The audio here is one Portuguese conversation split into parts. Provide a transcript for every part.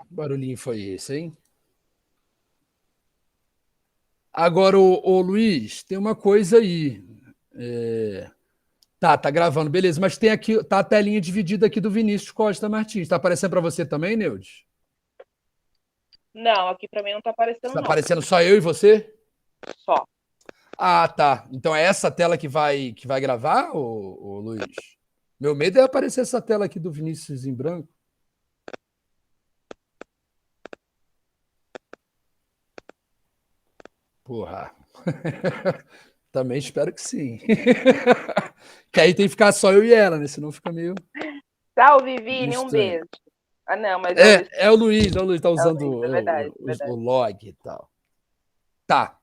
Que barulhinho foi esse, hein? Agora, ô Luiz, tem uma coisa aí. É, tá gravando, beleza, mas tem aqui, tá a telinha dividida aqui do Vinícius Costa Martins. Tá aparecendo para você também, Neudes? Não, aqui para mim não está aparecendo, Tá não. aparecendo só eu e você? Só. Ah, tá. Então é essa tela que vai gravar, ô Luiz? Meu medo é aparecer essa tela aqui do Vinícius em branco. Porra. Também espero que sim. Que aí tem que ficar só eu e ela, né? Senão fica meio Salve, Vini, um estranho. beijo. Ah, não, mas é o Luiz. É o Luiz, tá É o usando Luiz, é verdade, é o verdade. log e tal. Tá.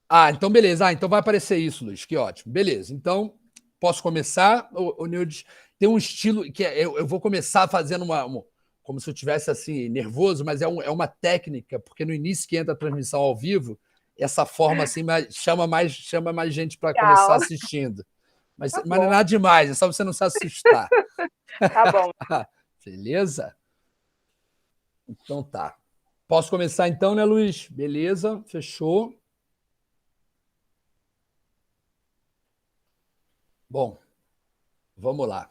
Ah, então beleza. Ah, então vai aparecer isso, Luiz. Que ótimo. Beleza. Então, posso começar? O Neudes tem um estilo que eu vou começar fazendo como se eu tivesse assim, nervoso, mas é uma técnica, porque no início que entra a transmissão ao vivo, essa forma assim chama mais gente para começar Tchau. assistindo. Tá Mas não é bom, nada demais, é só você não se assustar. tá bom. Beleza? Então tá. Posso começar então, né, Luiz? Beleza, fechou. Bom, vamos lá.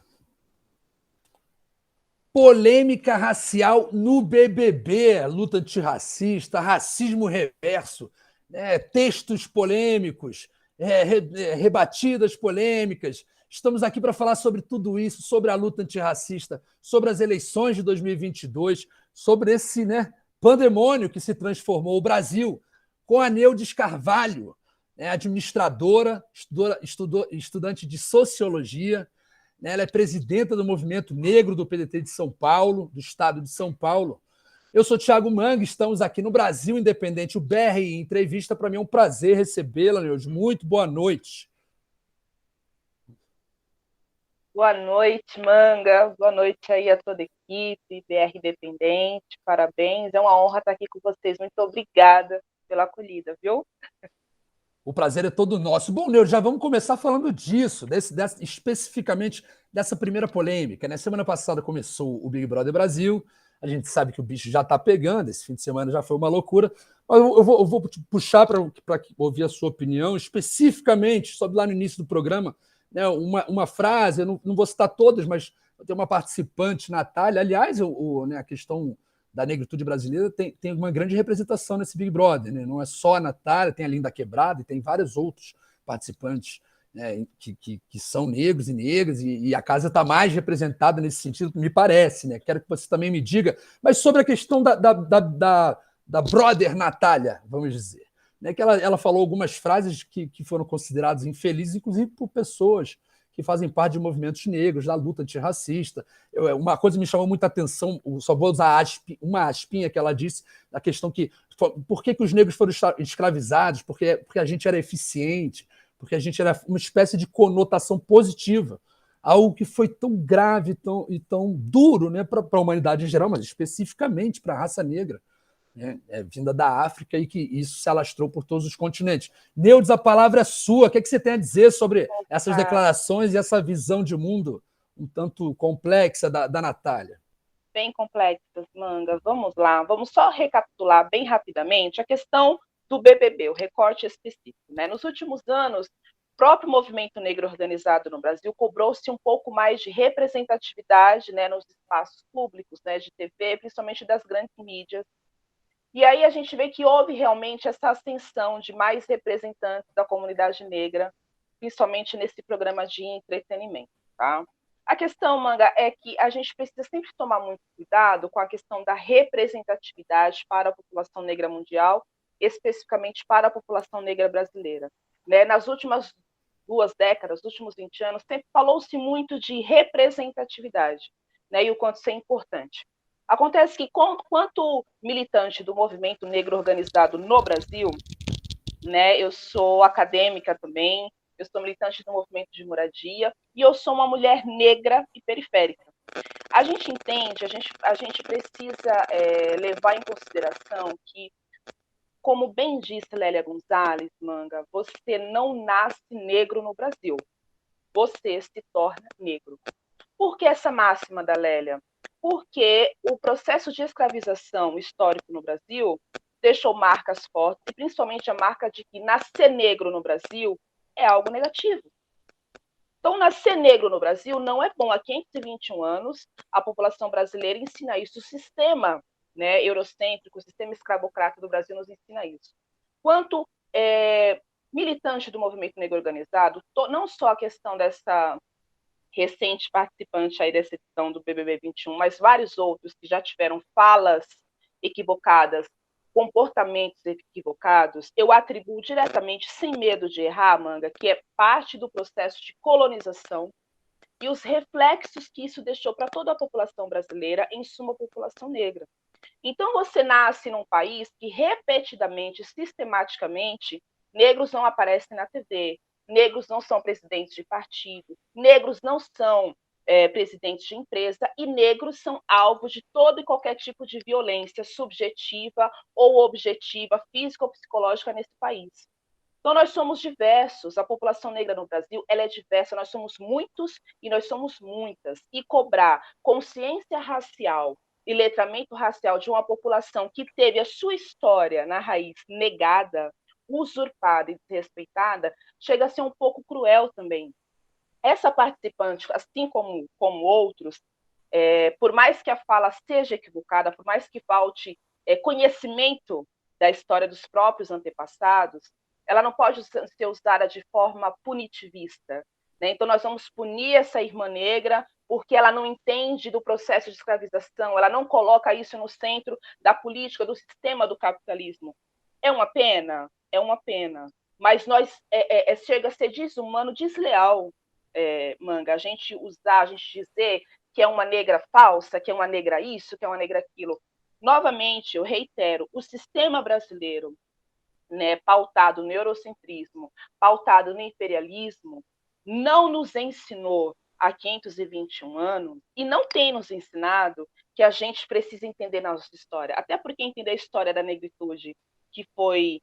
Polêmica racial no BBB, luta antirracista, racismo reverso, né, textos polêmicos, rebatidas polêmicas. Estamos aqui para falar sobre tudo isso, sobre a luta antirracista, sobre as eleições de 2022, sobre esse, né, pandemônio que se transformou o Brasil, com a Neudes Carvalho, né, administradora, estudante de sociologia, né? Ela é presidenta do Movimento Negro do PDT de São Paulo, do estado de São Paulo. Eu sou Thiago Mangue, estamos aqui no Brasil Independente, o BR Entrevista. Para mim é um prazer recebê-la, Neudes. Muito boa noite. Boa noite, Manga. Boa noite aí a toda a equipe, BR Independente. Parabéns. É uma honra estar aqui com vocês. Muito obrigada pela acolhida, viu? O prazer é todo nosso. Bom, Neudes, já vamos começar falando disso, especificamente dessa primeira polêmica. Né? Semana passada começou o Big Brother Brasil. A gente sabe que o bicho já está pegando, esse fim de semana já foi uma loucura. Mas eu vou puxar para ouvir a sua opinião, especificamente sobre lá no início do programa, né, uma frase, eu não vou citar todas, mas tem uma participante, Natália. Aliás, né, a questão da negritude brasileira tem uma grande representação nesse Big Brother. Né? Não é só a Natália, tem a Linda Quebrada e tem vários outros participantes, né, que são negros e negras, e a casa está mais representada nesse sentido, me parece. Né? Quero que você também me diga, mas sobre a questão da brother Natália, vamos dizer. Né? Que ela falou algumas frases que foram consideradas infelizes, inclusive por pessoas que fazem parte de movimentos negros, da luta antirracista. Uma coisa me chamou muita atenção, só vou usar uma aspinha que ela disse, da questão que por que os negros foram escravizados? Porque a gente era eficiente, porque a gente era uma espécie de conotação positiva, algo que foi tão grave e tão duro, né, para a humanidade em geral, mas especificamente para a raça negra, né, vinda da África, e que isso se alastrou por todos os continentes. Neudes, a palavra é sua. O que você tem a dizer sobre essas Ah, declarações e essa visão de mundo um tanto complexa da Natália? bem complexas, Manga. Vamos lá. Vamos só recapitular bem rapidamente a questão do BBB, o recorte específico. Né? Nos últimos anos, o próprio movimento negro organizado no Brasil cobrou-se um pouco mais de representatividade, né, nos espaços públicos, né, de TV, principalmente das grandes mídias. E aí a gente vê que houve realmente essa ascensão de mais representantes da comunidade negra, principalmente nesse programa de entretenimento. Tá? A questão, Manga, é que a gente precisa sempre tomar muito cuidado com a questão da representatividade para a população negra mundial, especificamente para a população negra brasileira. Né? Nas últimas 2 décadas, nos últimos 20 anos, sempre falou-se muito de representatividade, né? E o quanto isso é importante. Acontece que, quanto militante do movimento negro organizado no Brasil, né, eu sou acadêmica também, eu sou militante do movimento de moradia e eu sou uma mulher negra e periférica. A gente entende, a gente precisa levar em consideração que, como bem disse Lélia Gonzalez, Manga, você não nasce negro no Brasil, você se torna negro. Por que essa máxima da Lélia? porque o processo de escravização histórico no Brasil deixou marcas fortes, e principalmente a marca de que nascer negro no Brasil é algo negativo. Então, nascer negro no Brasil não é bom. Há 521 anos, a população brasileira ensina isso. O sistema, né, eurocêntrico, o sistema escravocrata do Brasil nos ensina isso. Quanto militante do movimento negro organizado, não só a questão dessa recente participante aí dessa edição do BBB 21, mas vários outros que já tiveram falas equivocadas, comportamentos equivocados, eu atribuo diretamente, sem medo de errar, Manga, que é parte do processo de colonização e os reflexos que isso deixou para toda a população brasileira, em suma, a população negra. Então, você nasce num país que, repetidamente, sistematicamente, negros não aparecem na TV, negros não são presidentes de partido, negros não são presidentes de empresa, e negros são alvos de todo e qualquer tipo de violência subjetiva ou objetiva, física ou psicológica nesse país. Então, nós somos diversos, a população negra no Brasil ela é diversa, nós somos muitos e nós somos muitas. E cobrar consciência racial e letramento racial de uma população que teve a sua história na raiz negada, usurpada e desrespeitada, chega a ser um pouco cruel também. Essa participante, assim como outros, por mais que a fala seja equivocada, por mais que falte conhecimento da história dos próprios antepassados, ela não pode ser usada de forma punitivista. Né? Então, nós vamos punir essa irmã negra porque ela não entende do processo de escravização, ela não coloca isso no centro da política, do sistema do capitalismo. É uma pena? É uma pena. Mas chega a ser desumano, desleal, Manga, a gente dizer que é uma negra falsa, que é uma negra isso, que é uma negra aquilo. Novamente, eu reitero, o sistema brasileiro, né, pautado no eurocentrismo, pautado no imperialismo, não nos ensinou há 521 anos e não tem nos ensinado que a gente precisa entender nossa história. Até porque entender a história da negritude que foi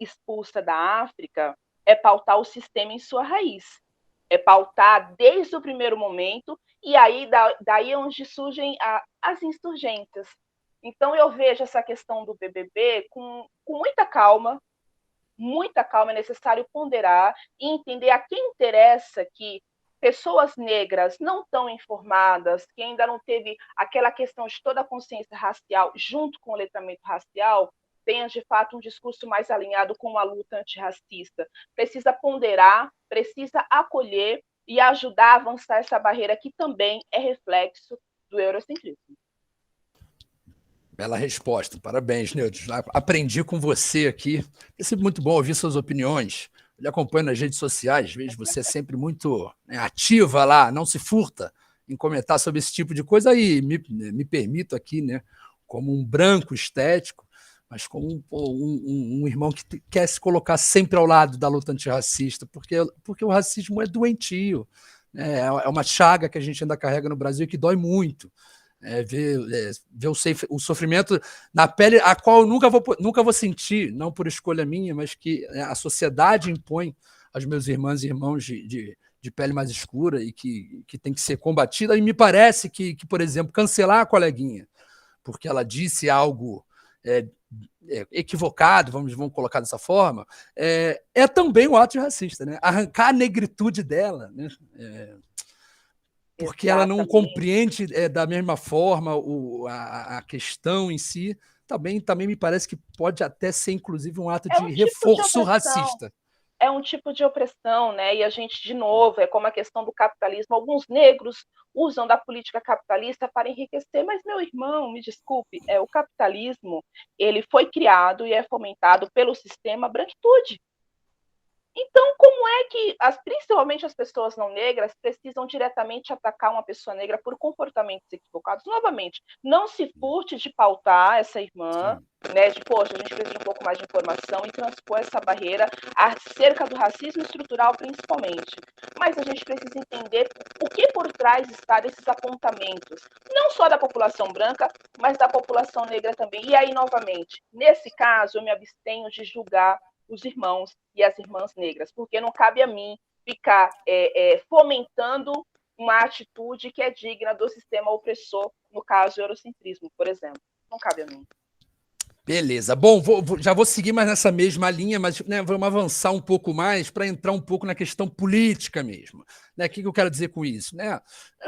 expulsa da África é pautar o sistema em sua raiz. É pautar desde o primeiro momento, e aí daí é onde surgem as insurgências. Então, eu vejo essa questão do BBB com muita calma, é necessário ponderar e entender a quem interessa que pessoas negras não tão informadas, que ainda não teve aquela questão de toda a consciência racial junto com o letramento racial, tenha de fato um discurso mais alinhado com a luta antirracista. Precisa ponderar, precisa acolher e ajudar a avançar essa barreira que também é reflexo do eurocentrismo. Bela resposta, parabéns, Neudis. Aprendi com você aqui. É sempre muito bom ouvir suas opiniões. Eu lhe acompanho nas redes sociais, vejo você é sempre muito ativa lá, não se furta em comentar sobre esse tipo de coisa. Aí me permito aqui, né, como um branco estético, mas como um irmão que quer se colocar sempre ao lado da luta antirracista, porque o racismo é doentio, né? É uma chaga que a gente ainda carrega no Brasil que dói muito. Ver o sofrimento na pele, a qual eu nunca vou sentir, não por escolha minha, mas que a sociedade impõe aos meus irmãs e irmãos de pele mais escura e que tem que ser combatida. E me parece que, por exemplo, cancelar a coleguinha porque ela disse algo equivocado, vamos colocar dessa forma, é também um ato de racista, né? Arrancar a negritude dela, né? Porque ela não compreende da mesma forma a questão em si, também me parece que pode até ser, inclusive, um ato de reforço racista. É um tipo de opressão, né? E a gente, de novo, é como a questão do capitalismo. Alguns negros usam da política capitalista para enriquecer, mas, meu irmão, me desculpe, o capitalismo ele foi criado e é fomentado pelo sistema branquitude. Então, como é que, principalmente as pessoas não negras, precisam diretamente atacar uma pessoa negra por comportamentos equivocados? Novamente, não se furte de pautar essa irmã, né, de, poxa, a gente precisa de um pouco mais de informação e transpor essa barreira acerca do racismo estrutural, principalmente. Mas a gente precisa entender o que por trás está desses apontamentos, não só da população branca, mas da população negra também. E aí, novamente, nesse caso, eu me abstenho de julgar os irmãos e as irmãs negras, porque não cabe a mim ficar fomentando uma atitude que é digna do sistema opressor, no caso, o eurocentrismo, por exemplo. Não cabe a mim. Beleza. Bom, já vou seguir mais nessa mesma linha, mas né, vamos avançar um pouco mais para entrar um pouco na questão política mesmo. Né? O que eu quero dizer com isso? Né?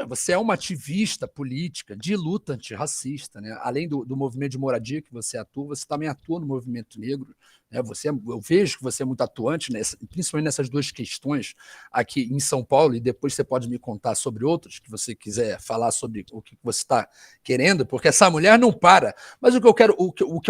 Você é uma ativista política de luta antirracista. Né? Além do movimento de moradia que você atua, você também atua no movimento negro. Né? Eu vejo que você é muito atuante, principalmente nessas duas questões aqui em São Paulo, e depois você pode me contar sobre outras que você quiser falar sobre o que você está querendo, porque essa mulher não para. Mas o que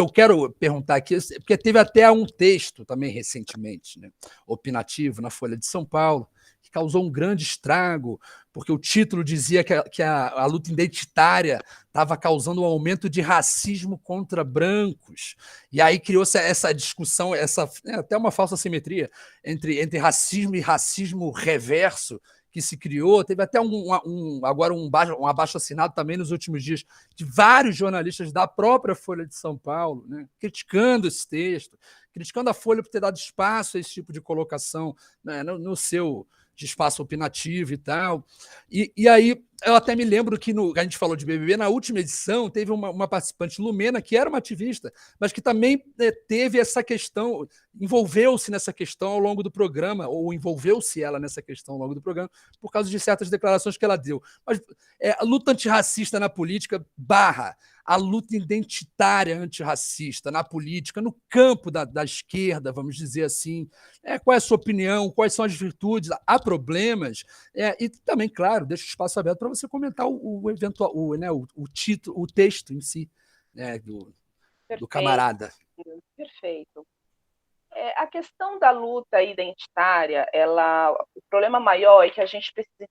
eu quero perguntar aqui, porque teve até um texto também recentemente, né, opinativo, na Folha de São Paulo, que causou um grande estrago, porque o título dizia que a luta identitária estava causando um aumento de racismo contra brancos. E aí criou-se essa discussão, até uma falsa simetria entre racismo e racismo reverso, que se criou. Teve até agora um abaixo-assinado também nos últimos dias de vários jornalistas da própria Folha de São Paulo, né, criticando esse texto, criticando a Folha por ter dado espaço a esse tipo de colocação, né, no seu de espaço opinativo e tal. E aí eu até me lembro que a gente falou de BBB, na última edição teve uma participante, Lumena, que era uma ativista, mas que também teve essa questão, envolveu-se nessa questão ao longo do programa, ou envolveu-se ela nessa questão ao longo do programa, por causa de certas declarações que ela deu. Mas a luta antirracista na política barra a luta identitária antirracista na política, no campo da esquerda, vamos dizer assim. Qual é a sua opinião? Quais são as virtudes? Há problemas? E também, claro, deixa o espaço aberto para você comentar o título, o texto em si, né, do camarada. Perfeito. A questão da luta identitária, o problema maior é que a gente precisa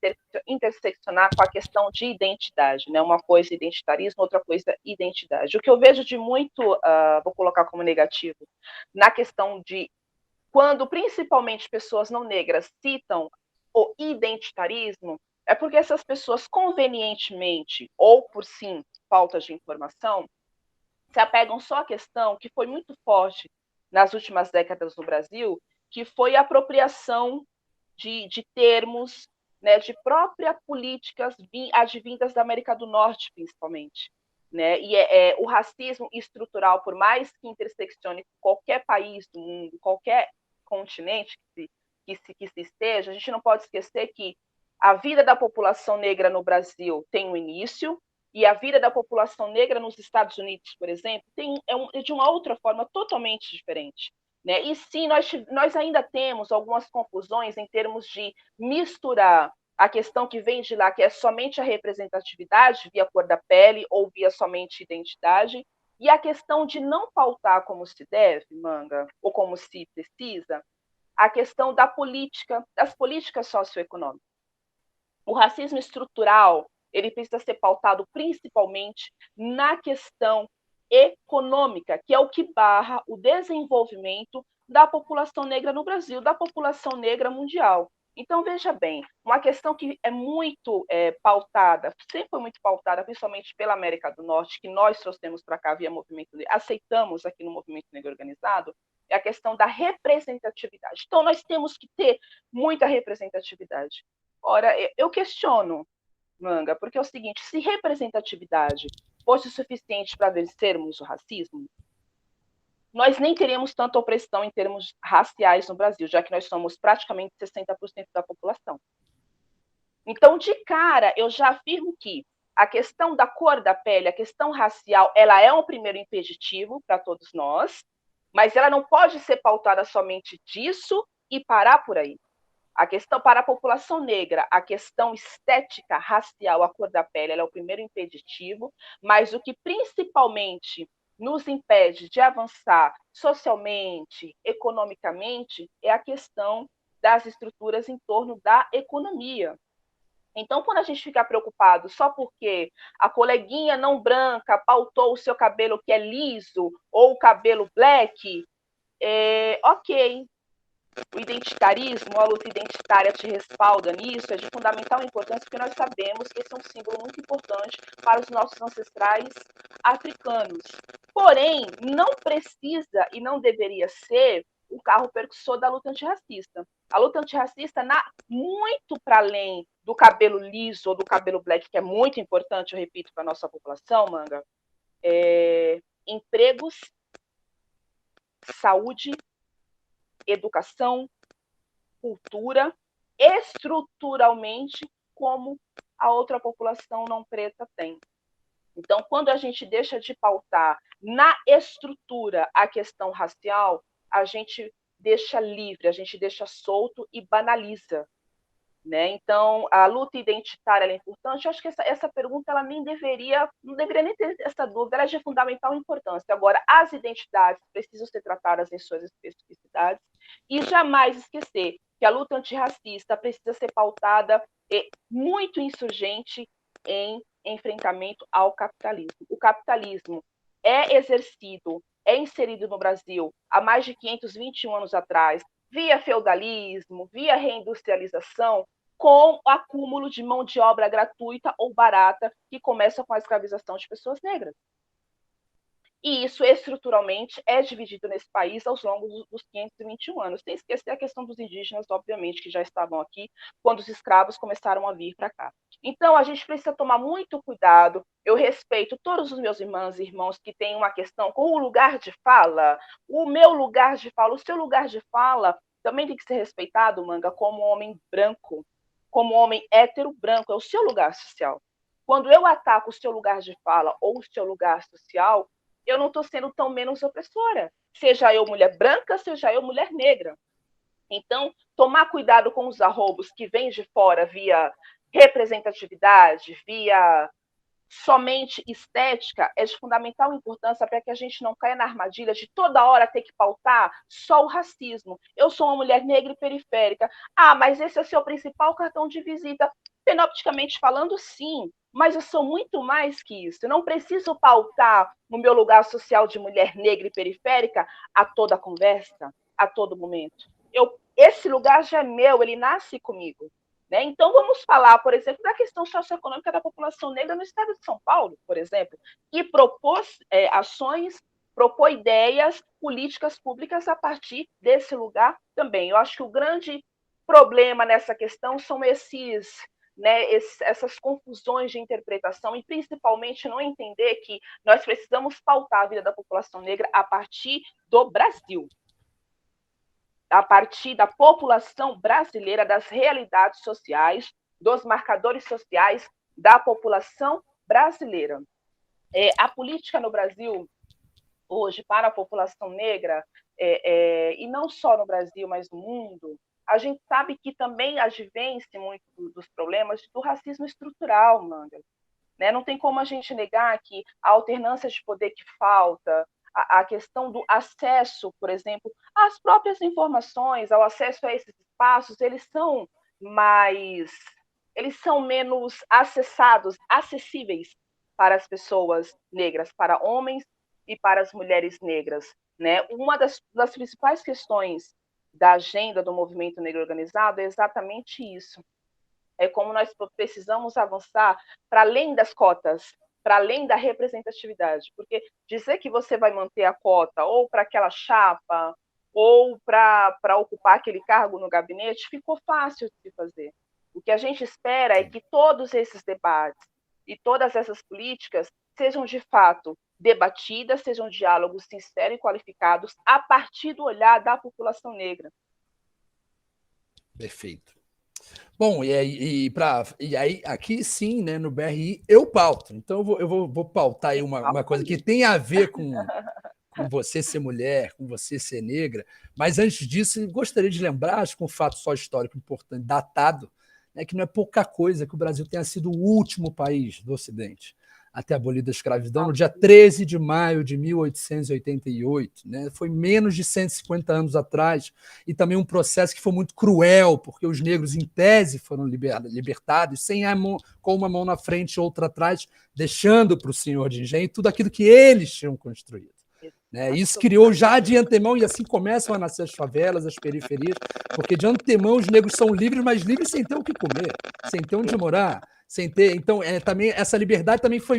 interseccionar com a questão de identidade, né? Uma coisa é identitarismo, outra coisa é identidade. O que eu vejo de muito, vou colocar como negativo, na questão de quando principalmente pessoas não negras citam o identitarismo, é porque essas pessoas convenientemente, ou por sim, falta de informação, se apegam só à questão que foi muito forte nas últimas décadas no Brasil, que foi a apropriação de termos, né, de próprias políticas advindas da América do Norte, principalmente. Né? E o racismo estrutural, por mais que interseccione qualquer país do mundo, qualquer continente que se esteja, a gente não pode esquecer que a vida da população negra no Brasil tem um início, e a vida da população negra nos Estados Unidos, por exemplo, é de uma outra forma totalmente diferente. Né? E sim, nós ainda temos algumas confusões em termos de misturar a questão que vem de lá, que é somente a representatividade via cor da pele ou via somente identidade, e a questão de não pautar como se deve, Manga, ou como se precisa, a questão da política, das políticas socioeconômicas. O racismo estrutural, ele precisa ser pautado principalmente na questão econômica, que é o que barra o desenvolvimento da população negra no Brasil, da população negra mundial. Então, veja bem, uma questão que é muito pautada, sempre foi muito pautada, principalmente pela América do Norte, que nós trouxemos para cá via movimento negro, aceitamos aqui no movimento negro organizado, é a questão da representatividade. Então, nós temos que ter muita representatividade. Ora, eu questiono, Manga, porque é o seguinte, se representatividade fosse suficiente para vencermos o racismo, nós nem teríamos tanta opressão em termos raciais no Brasil, já que nós somos praticamente 60% da população. Então, de cara, eu já afirmo que a questão da cor da pele, a questão racial, ela é um primeiro impeditivo para todos nós, mas ela não pode ser pautada somente disso e parar por aí. A questão para a população negra, a questão estética, racial, a cor da pele, ela é o primeiro impeditivo, mas o que principalmente nos impede de avançar socialmente, economicamente, é a questão das estruturas em torno da economia. Então, quando a gente fica preocupado só porque a coleguinha não branca pautou o seu cabelo que é liso ou o cabelo black, ok. O identitarismo, a luta identitária te respalda nisso, é de fundamental importância, porque nós sabemos que esse é um símbolo muito importante para os nossos ancestrais africanos. Porém, não precisa e não deveria ser o carro percussor da luta antirracista. A luta antirracista, muito para além do cabelo liso ou do cabelo black, que é muito importante, eu repito, para a nossa população, Manga, empregos, saúde, educação, cultura, estruturalmente, como a outra população não preta tem. Então, quando a gente deixa de pautar na estrutura a questão racial, a gente deixa livre, a gente deixa solto e banaliza. Né? Então, a luta identitária é importante. Eu acho que essa pergunta ela não deveria nem ter essa dúvida, ela é de fundamental importância. Agora, as identidades precisam ser tratadas em suas especificidades e jamais esquecer que a luta antirracista precisa ser pautada muito insurgente em enfrentamento ao capitalismo. O capitalismo é exercido, é inserido no Brasil há mais de 521 anos atrás, via feudalismo, via reindustrialização, com o acúmulo de mão de obra gratuita ou barata, que começa com a escravização de pessoas negras. E isso, estruturalmente, é dividido nesse país ao longo dos 521 anos. Sem esquecer a questão dos indígenas, obviamente, que já estavam aqui quando os escravos começaram a vir para cá. Então, a gente precisa tomar muito cuidado. Eu respeito todos os meus irmãs e irmãos que têm uma questão com o lugar de fala, o meu lugar de fala, o seu lugar de fala também tem que ser respeitado, Manga, como homem branco, como homem hétero branco, é o seu lugar social. Quando eu ataco o seu lugar de fala ou o seu lugar social, eu não estou sendo tão menos opressora. Seja eu mulher branca, seja eu mulher negra. Então, tomar cuidado com os arroubos que vêm de fora via representatividade, via somente estética, é de fundamental importância para que a gente não caia na armadilha de toda hora ter que pautar só o racismo. Eu sou uma mulher negra e periférica. Ah, mas esse é o seu principal cartão de visita. Fenotipicamente falando, sim, mas eu sou muito mais que isso. Eu não preciso pautar no meu lugar social de mulher negra e periférica a toda conversa, a todo momento. Esse lugar já é meu, ele nasce comigo. Né? Então, vamos falar, por exemplo, da questão socioeconômica da população negra no estado de São Paulo, por exemplo, que propôs ações, propôs ideias, políticas públicas a partir desse lugar também. Eu acho que o grande problema nessa questão são essas confusões de interpretação e, principalmente, não entender que nós precisamos pautar a vida da população negra a partir do Brasil, a partir da população brasileira, das realidades sociais, dos marcadores sociais da população brasileira. A política no Brasil, hoje, para a população negra, e não só no Brasil, mas no mundo, a gente sabe que também advém-se muito dos problemas do racismo estrutural, Manga. Né? Não tem como a gente negar que a alternância de poder que falta, a questão do acesso, por exemplo, às próprias informações, ao acesso a esses espaços, eles são menos acessíveis para as pessoas negras, para homens e para as mulheres negras. Né? Uma das principais questões da agenda do movimento negro organizado é exatamente isso. É como nós precisamos avançar para além das cotas, para além da representatividade, porque dizer que você vai manter a cota ou para aquela chapa ou para ocupar aquele cargo no gabinete ficou fácil de se fazer. O que a gente espera é que todos esses debates e todas essas políticas sejam de fato debatidas, sejam diálogos sinceros e qualificados a partir do olhar da população negra. Perfeito. Bom, e aí aqui sim, né, no BRI, eu pauto. Então eu vou pautar aí uma coisa que tem a ver com você ser mulher, com você ser negra, mas antes disso, eu gostaria de lembrar, acho que um fato só histórico importante, datado, né, que não é pouca coisa que o Brasil tenha sido o último país do Ocidente a ter abolido a escravidão no dia 13 de maio de 1888. Né? Foi menos de 150 anos atrás, e também um processo que foi muito cruel, porque os negros, em tese, foram libertados, com uma mão na frente e outra atrás, deixando para o senhor de engenho tudo aquilo que eles tinham construído. Né? Isso criou já de antemão, e assim começam a nascer as favelas, as periferias, porque de antemão os negros são livres, mas livres sem ter o que comer, sem ter onde morar, sem ter. Então, também essa liberdade também foi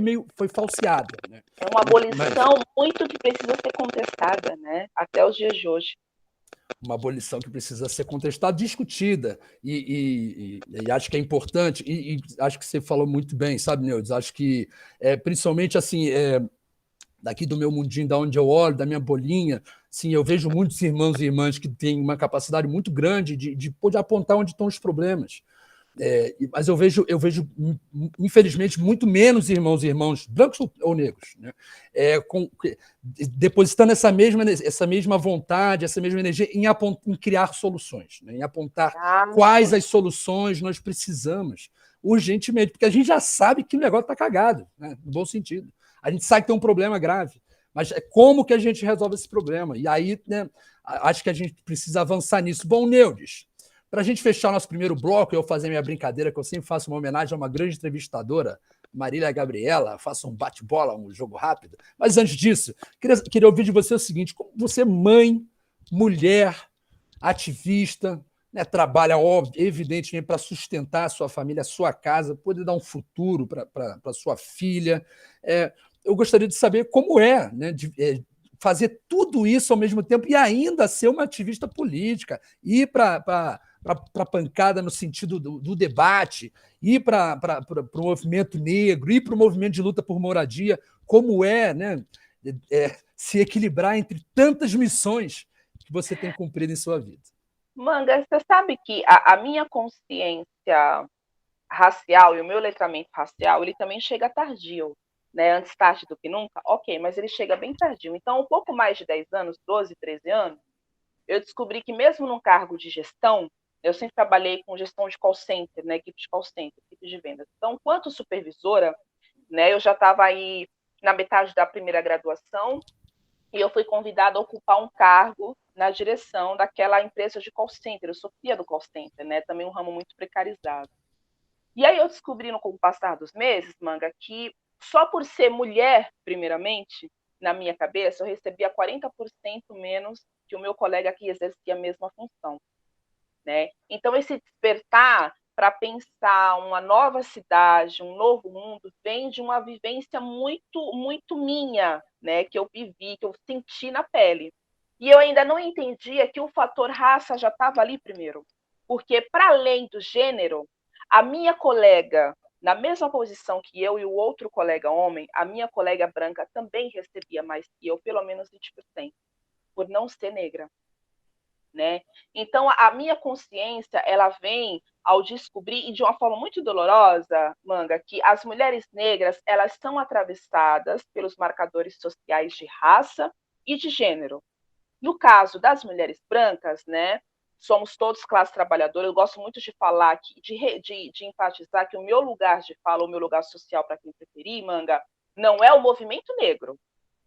falseada. Né? É uma abolição muito que precisa ser contestada, né? Até os dias de hoje. uma abolição que precisa ser contestada, discutida, e acho que é importante, e acho que você falou muito bem, sabe, Neudes? Acho que, principalmente assim, daqui do meu mundinho, da onde eu olho, da minha bolinha, sim, eu vejo muitos irmãos e irmãs que têm uma capacidade muito grande de poder apontar onde estão os problemas. Mas eu vejo, infelizmente, muito menos irmãos e irmãs, brancos ou negros, né? Depositando essa mesma vontade, essa mesma energia em criar soluções, né? Em apontar quais as soluções nós precisamos urgentemente, porque a gente já sabe que o negócio está cagado, né? No bom sentido. A gente sabe que tem um problema grave, mas como que a gente resolve esse problema? E aí, né, acho que a gente precisa avançar nisso. Bom, Neudes, para a gente fechar o nosso primeiro bloco, eu fazer minha brincadeira, que eu sempre faço uma homenagem a uma grande entrevistadora, Marília Gabriela, faço um bate-bola, um jogo rápido. Mas antes disso, queria ouvir de você o seguinte: como você, mãe, mulher, ativista, né, trabalha, evidentemente, para sustentar a sua família, a sua casa, poder dar um futuro para sua filha. Eu gostaria de saber como né, fazer tudo isso ao mesmo tempo e ainda ser uma ativista política, ir para a pancada no sentido do debate, ir para o movimento negro, ir para o movimento de luta por moradia, como né, se equilibrar entre tantas missões que você tem cumprido em sua vida. Manga, você sabe que a minha consciência racial e o meu letramento racial, ele também chega tardio, né? Antes tarde do que nunca, ok, mas ele chega bem tardio. Então, um pouco mais de 10 anos, 12, 13 anos, eu descobri que mesmo num cargo de gestão, eu sempre trabalhei com gestão de call center, né? Equipe de call center, equipe de vendas. Então, quanto supervisora, né? Eu já estava aí na metade da primeira graduação e eu fui convidada a ocupar um cargo na direção daquela empresa de call center. Eu sou filha do call center, né? Também um ramo muito precarizado. E aí eu descobri, com o passar dos meses, Manga, que só por ser mulher, primeiramente, na minha cabeça, eu recebia 40% menos que o meu colega que exercia a mesma função, né? Então, esse despertar para pensar uma nova cidade, um novo mundo, vem de uma vivência muito, muito minha, né? Que eu vivi, que eu senti na pele. E eu ainda não entendia que o fator raça já estava ali primeiro. Porque, para além do gênero, a minha colega, na mesma posição que eu e o outro colega homem, a minha colega branca também recebia mais que eu, pelo menos 20%, por não ser negra. Né? Então, a minha consciência, ela vem ao descobrir, e de uma forma muito dolorosa, Manga, que as mulheres negras, elas são atravessadas pelos marcadores sociais de raça e de gênero. No caso das mulheres brancas, né, somos todos classe trabalhadora, eu gosto muito de falar, de enfatizar que o meu lugar de fala, o meu lugar social, para quem preferir, Manga, não é o movimento negro.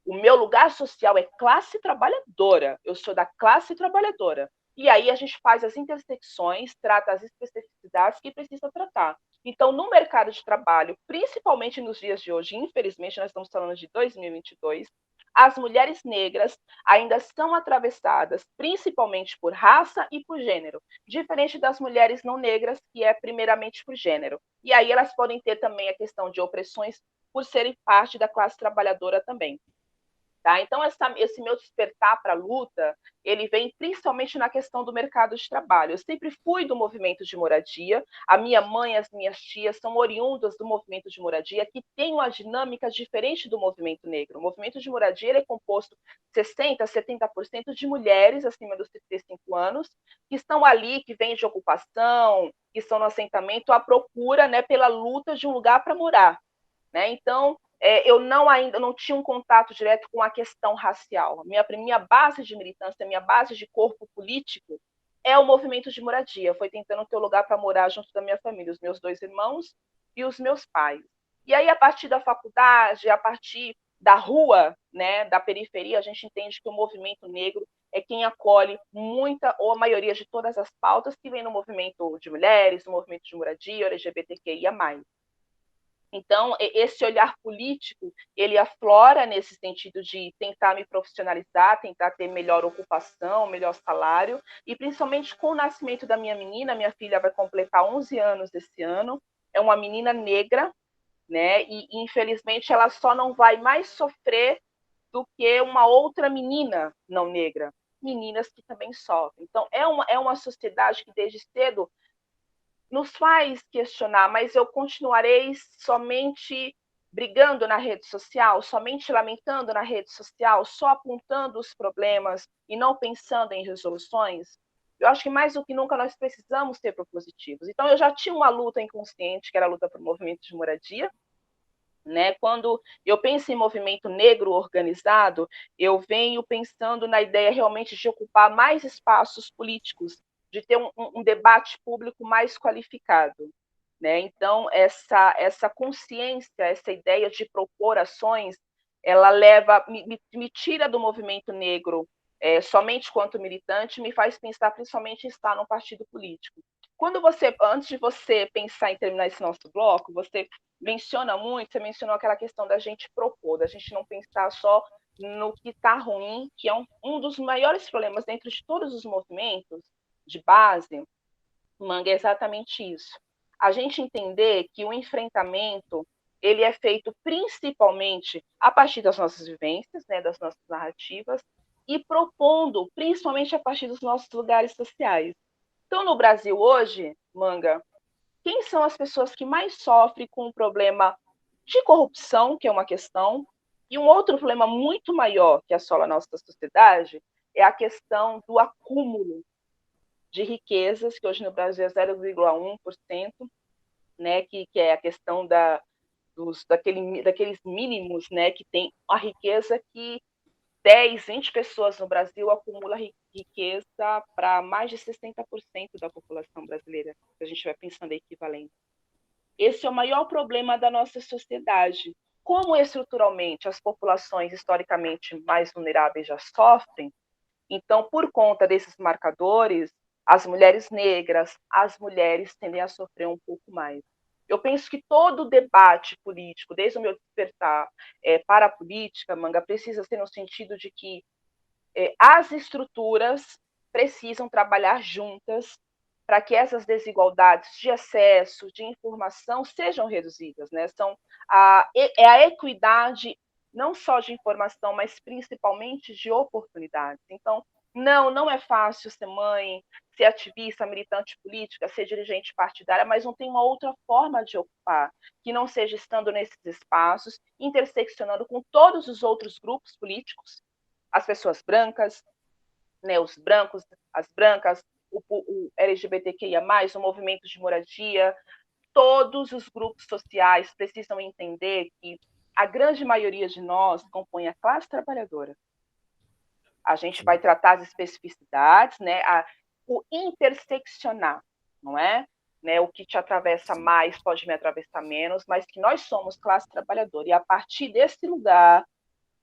O meu lugar social é classe trabalhadora. Eu sou da classe trabalhadora. E aí a gente faz as intersecções, trata as especificidades que precisa tratar. Então, no mercado de trabalho, principalmente nos dias de hoje, infelizmente, nós estamos falando de 2022, as mulheres negras ainda são atravessadas principalmente por raça e por gênero, diferente das mulheres não negras, que é primeiramente por gênero. E aí elas podem ter também a questão de opressões por serem parte da classe trabalhadora também. Tá? Então, esse meu despertar para a luta, ele vem principalmente na questão do mercado de trabalho. Eu sempre fui do movimento de moradia, a minha mãe e as minhas tias são oriundas do movimento de moradia, que tem uma dinâmica diferente do movimento negro. O movimento de moradia ele é composto 60%, 70% de mulheres acima dos 35 anos, que estão ali, que vêm de ocupação, que estão no assentamento à procura, né, pela luta de um lugar para morar. Né? Então, eu ainda não tinha um contato direto com a questão racial. Minha base de militância, minha base de corpo político é o movimento de moradia. Foi tentando ter um lugar para morar junto da minha família, os meus 2 irmãos e os meus pais. E aí, a partir da faculdade, a partir da rua, né, da periferia, a gente entende que o movimento negro é quem acolhe muita ou a maioria de todas as pautas que vem no movimento de mulheres, no movimento de moradia, LGBTQIA+. Então, esse olhar político, ele aflora nesse sentido de tentar me profissionalizar, tentar ter melhor ocupação, melhor salário, e principalmente com o nascimento da minha filha vai completar 11 anos esse ano, é uma menina negra, né? E infelizmente ela só não vai mais sofrer do que uma outra menina não negra, meninas que também sofrem. Então, é uma sociedade que desde cedo nos faz questionar, mas eu continuarei somente brigando na rede social, somente lamentando na rede social, só apontando os problemas e não pensando em resoluções? Eu acho que mais do que nunca nós precisamos ser propositivos. Então, eu já tinha uma luta inconsciente, que era a luta por movimento de moradia, né? Quando eu penso em movimento negro organizado, eu venho pensando na ideia realmente de ocupar mais espaços políticos, de ter um debate público mais qualificado. Né? Então, essa consciência, essa ideia de propor ações, ela me tira do movimento negro somente quanto militante, me faz pensar principalmente em estar num partido político. Antes de você pensar em terminar esse nosso bloco, você mencionou aquela questão da gente propor, da gente não pensar só no que está ruim, que é um dos maiores problemas dentro de todos os movimentos de base, Manga, é exatamente isso. A gente entender que o enfrentamento ele é feito principalmente a partir das nossas vivências, né, das nossas narrativas, e propondo principalmente a partir dos nossos lugares sociais. Então, no Brasil hoje, Manga, quem são as pessoas que mais sofrem com o problema de corrupção, que é uma questão, e um outro problema muito maior que assola a nossa sociedade é a questão do acúmulo de riquezas, que hoje no Brasil é 0,1%, né, que é a questão daqueles mínimos, né, que tem a riqueza que 10, 20 pessoas no Brasil acumula riqueza para mais de 60% da população brasileira, se a gente vai pensando em equivalente. Esse é o maior problema da nossa sociedade. Como estruturalmente as populações historicamente mais vulneráveis já sofrem, então, por conta desses marcadores, as mulheres negras, as mulheres tendem a sofrer um pouco mais. Eu penso que todo o debate político, desde o meu despertar para a política, Manga, precisa ser no sentido de que as estruturas precisam trabalhar juntas para que essas desigualdades de acesso, de informação, sejam reduzidas. Né? É a equidade não só de informação, mas principalmente de oportunidades. Então, não é fácil ser mãe, ser ativista, militante política, ser dirigente partidária, mas não tem uma outra forma de ocupar, que não seja estando nesses espaços, interseccionando com todos os outros grupos políticos, as pessoas brancas, né, os brancos, as brancas, o LGBTQIA+, o movimento de moradia, todos os grupos sociais precisam entender que a grande maioria de nós compõe a classe trabalhadora. A gente vai tratar as especificidades, né, o interseccionar, não é? Né, o que te atravessa mais pode me atravessar menos, mas que nós somos classe trabalhadora. E a partir desse lugar,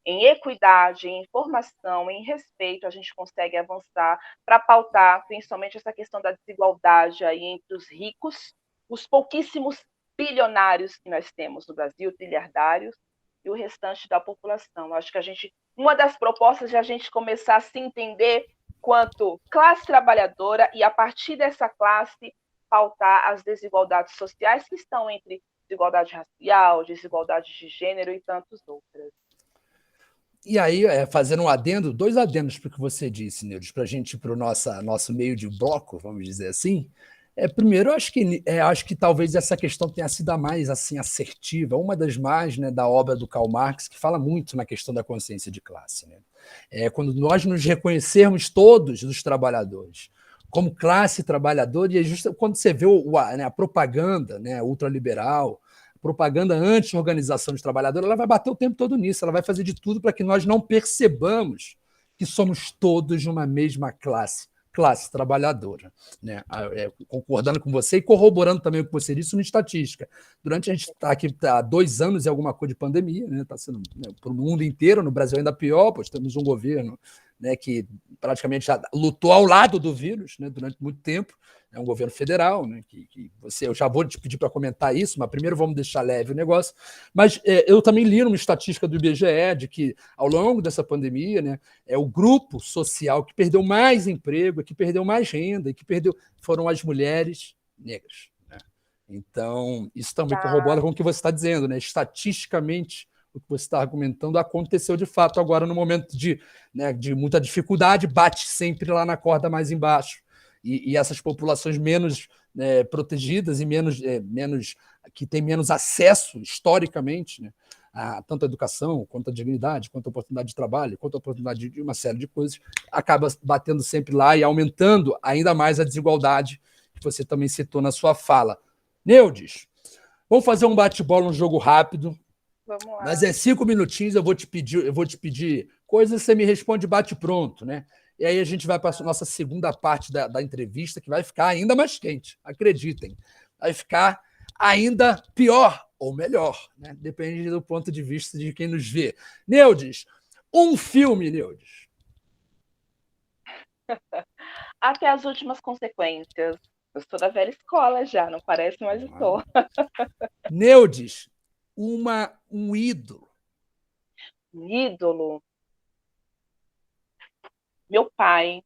em equidade, em informação, em respeito, a gente consegue avançar para pautar principalmente essa questão da desigualdade aí entre os ricos, os pouquíssimos bilionários que nós temos no Brasil, trilhardários, e o restante da população. Acho que uma das propostas de a gente começar a se entender quanto classe trabalhadora e, a partir dessa classe, pautar as desigualdades sociais que estão entre desigualdade racial, desigualdade de gênero e tantas outras. E aí, fazendo um adendo, 2 adendos para o que você disse, Neudes, para a gente ir para o nosso meio de bloco, vamos dizer assim. Primeiro, acho que talvez essa questão tenha sido a mais assim, assertiva, uma das mais, né, da obra do Karl Marx, que fala muito na questão da consciência de classe. Né? Quando nós nos reconhecermos todos os trabalhadores como classe trabalhadora, e é justo quando você vê a propaganda, né, ultraliberal, propaganda anti-organização de trabalhadores, ela vai bater o tempo todo nisso, ela vai fazer de tudo para que nós não percebamos que somos todos uma mesma classe trabalhadora. Né? Concordando com você e corroborando também o que você disse no estatística. Durante a gente está aqui há 2 anos e alguma coisa de pandemia, né? Está sendo, né, para o mundo inteiro, no Brasil ainda pior, pois temos um governo, né, que praticamente já lutou ao lado do vírus, né, durante muito tempo. É um governo federal, né, eu já vou te pedir para comentar isso, mas primeiro vamos deixar leve o negócio. Mas eu também li numa estatística do IBGE de que, ao longo dessa pandemia, né, o grupo social que perdeu mais emprego, que perdeu mais renda, foram as mulheres negras. Né? Então, isso também corrobora com o que você está dizendo. Né? Estatisticamente, o que você está argumentando aconteceu de fato agora no momento de, né, de muita dificuldade, bate sempre lá na corda mais embaixo. E essas populações menos protegidas e menos que têm menos acesso historicamente, né, a tanto a educação, quanto a dignidade, quanto a oportunidade de trabalho, quanto a oportunidade de uma série de coisas, acaba batendo sempre lá e aumentando ainda mais a desigualdade que você também citou na sua fala. Neudes, vamos fazer um bate-bola, um jogo rápido. Vamos lá. Mas 5 minutinhos, eu vou te pedir coisas, você me responde bate-pronto, né? E aí a gente vai para a nossa segunda parte da entrevista, que vai ficar ainda mais quente, acreditem. Vai ficar ainda pior ou melhor, né? Depende do ponto de vista de quem nos vê. Neudes, um filme, Neudes. Até as últimas consequências. Eu sou da velha escola já, não parece, mas estou. Neudes, um ídolo. Um ídolo. Meu pai,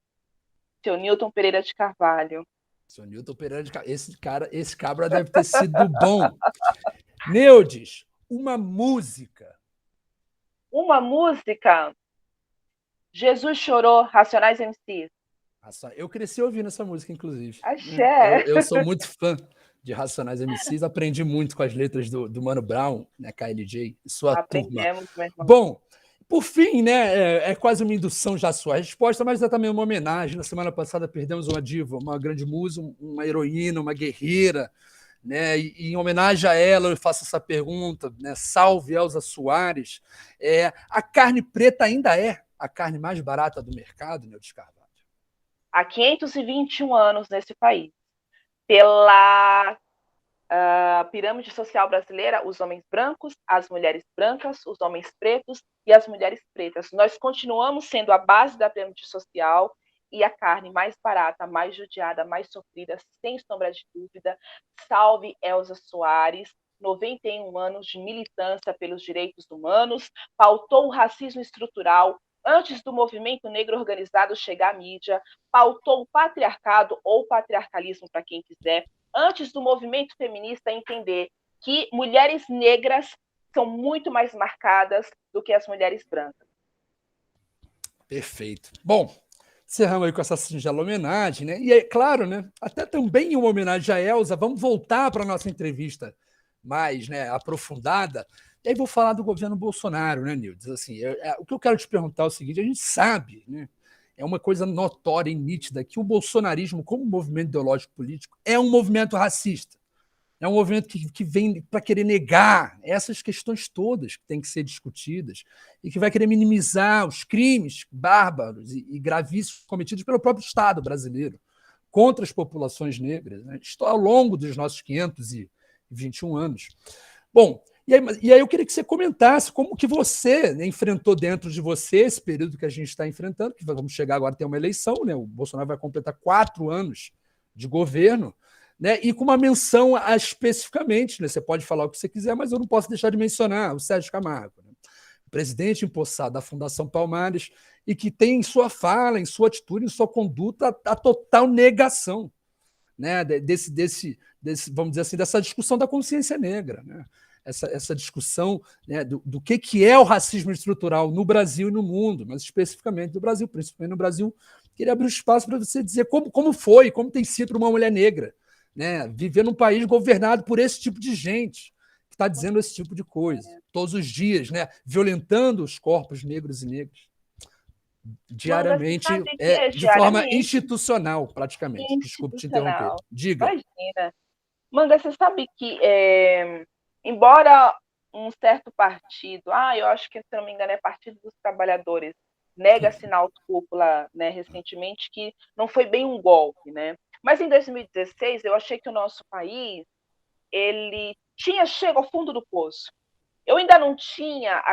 seu Newton Pereira de Carvalho. Seu Newton Pereira de Carvalho. Esse cabra deve ter sido bom. Neudes, uma música. Uma música. Jesus Chorou, Racionais MCs. Eu cresci ouvindo essa música, inclusive. Axé. Eu sou muito fã de Racionais MCs, aprendi muito com as letras do Mano Brown, né, KLJ, e sua Aprendemos, turma. meu irmão. Bom, por fim, né, é quase uma indução já a sua resposta, mas é também uma homenagem. Na semana passada perdemos uma diva, uma grande musa, uma heroína, uma guerreira, né, e em homenagem a ela eu faço essa pergunta, né, salve Elza Soares. A carne preta ainda é a carne mais barata do mercado, Neudes Carvalho? Há 521 anos nesse país. Pela pirâmide social brasileira, os homens brancos, as mulheres brancas, os homens pretos e as mulheres pretas. Nós continuamos sendo a base da pirâmide social e a carne mais barata, mais judiada, mais sofrida, sem sombra de dúvida. Salve Elza Soares, 91 anos de militância pelos direitos humanos, pautou o racismo estrutural antes do movimento negro organizado chegar à mídia, pautou o patriarcado ou patriarcalismo, para quem quiser, antes do movimento feminista entender que mulheres negras são muito mais marcadas do que as mulheres brancas. Perfeito. Bom, encerramos aí com essa singela homenagem, né? E é claro, né? Até também uma homenagem a Elza. Vamos voltar para a nossa entrevista mais, né, aprofundada. E aí vou falar do governo Bolsonaro, né, Nildes? Assim, o que eu quero te perguntar é o seguinte: a gente sabe, né? É uma coisa notória e nítida que o bolsonarismo, como movimento ideológico político, é um movimento racista. É um movimento que vem para querer negar essas questões todas que têm que ser discutidas e que vai querer minimizar os crimes bárbaros e gravíssimos cometidos pelo próprio Estado brasileiro contra as populações negras, né? Isto ao longo dos nossos 521 anos. Bom, e aí eu queria que você comentasse como que você, né, enfrentou dentro de você esse período que a gente está enfrentando, que vamos chegar agora a ter uma eleição, né? O Bolsonaro vai completar 4 anos de governo, né, e com uma menção especificamente, né, você pode falar o que você quiser, mas eu não posso deixar de mencionar o Sérgio Camargo, né, presidente empossado da Fundação Palmares, e que tem em sua fala, em sua atitude, em sua conduta, a total negação, né, vamos dizer assim, dessa discussão da consciência negra, né, essa discussão, né, do que é o racismo estrutural no Brasil e no mundo, mas especificamente no Brasil, principalmente no Brasil. Queria abrir espaço para você dizer como foi, como tem sido para uma mulher negra, né, viver num país governado por esse tipo de gente que está dizendo esse tipo de coisa todos os dias, né, violentando os corpos negros e negras diariamente, de forma institucional, praticamente. Desculpe te interromper. Diga. Imagina. Manga, você sabe que, embora um certo partido, eu acho que, se não me engano, é Partido dos Trabalhadores, nega assinar o cúpula, né, recentemente, que não foi bem um golpe, né? Mas em 2016 eu achei que o nosso país ele tinha chegado ao fundo do poço. Eu ainda não tinha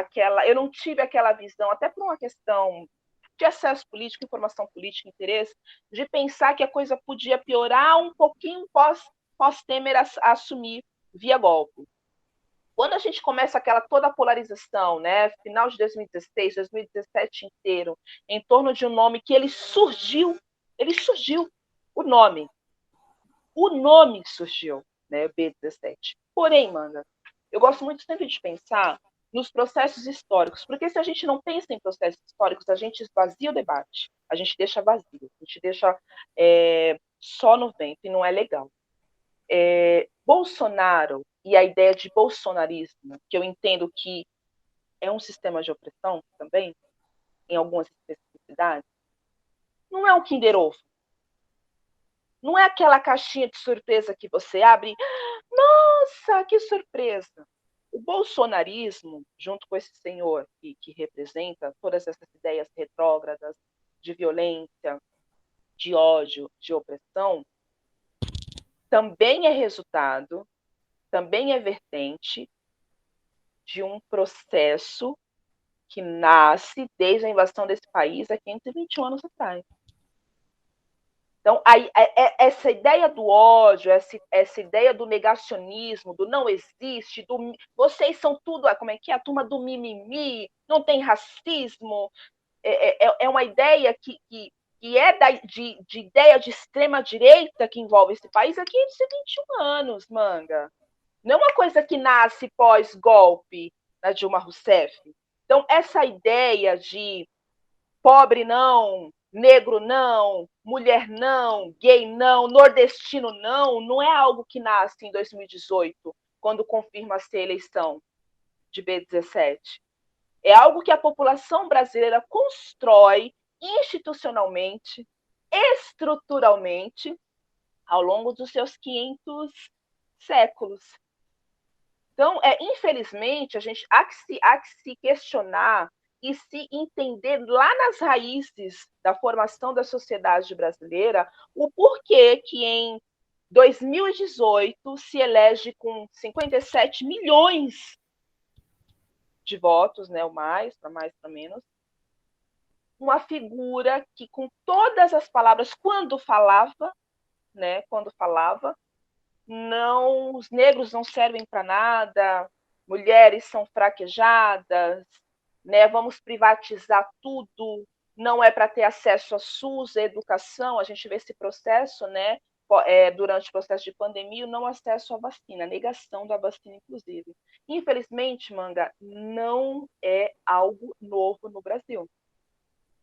eu não tive aquela visão, até por uma questão de acesso político, informação política, interesse, de pensar que a coisa podia piorar um pouquinho pós-Temer assumir via golpe. Quando a gente começa toda a polarização, né, final de 2016, 2017 inteiro, em torno de um nome que ele surgiu, o nome surgiu, né, B17. Porém, Manga, eu gosto muito sempre de pensar nos processos históricos, porque se a gente não pensa em processos históricos, a gente esvazia o debate, a gente deixa vazio, a gente deixa só no vento, e não é legal. Bolsonaro e a ideia de bolsonarismo, que eu entendo que é um sistema de opressão também, em algumas especificidades, não é um Kinder Ovo. Não é aquela caixinha de surpresa que você abre, nossa, que surpresa. O bolsonarismo, junto com esse senhor que representa todas essas ideias retrógradas de violência, de ódio, de opressão, também é resultado, também é vertente de um processo que nasce desde a invasão desse país há 521 anos atrás. Então, essa ideia do ódio, essa ideia do negacionismo, do não existe, do vocês são tudo, como é que é? A turma do mimimi, não tem racismo, é uma ideia que é de ideia de extrema-direita que envolve esse país há 521 anos, manga. Não é uma coisa que nasce pós-golpe da Dilma Rousseff. Então, essa ideia de pobre não, negro não, mulher não, gay não, nordestino não, não é algo que nasce em 2018, quando confirma-se a eleição de B17. É algo que a população brasileira constrói institucionalmente, estruturalmente, ao longo dos seus 500 séculos. Então, infelizmente, a gente há que se questionar e se entender lá nas raízes da formação da sociedade brasileira o porquê que em 2018 se elege com 57 milhões de votos, né, ou mais para menos, uma figura que com todas as palavras, quando falava, não, os negros não servem para nada, mulheres são fraquejadas, né? Vamos privatizar tudo, não é para ter acesso a SUS, a educação, a gente vê esse processo, né? Durante o processo de pandemia, o não acesso à vacina, a negação da vacina, inclusive. Infelizmente, Manga, não é algo novo no Brasil.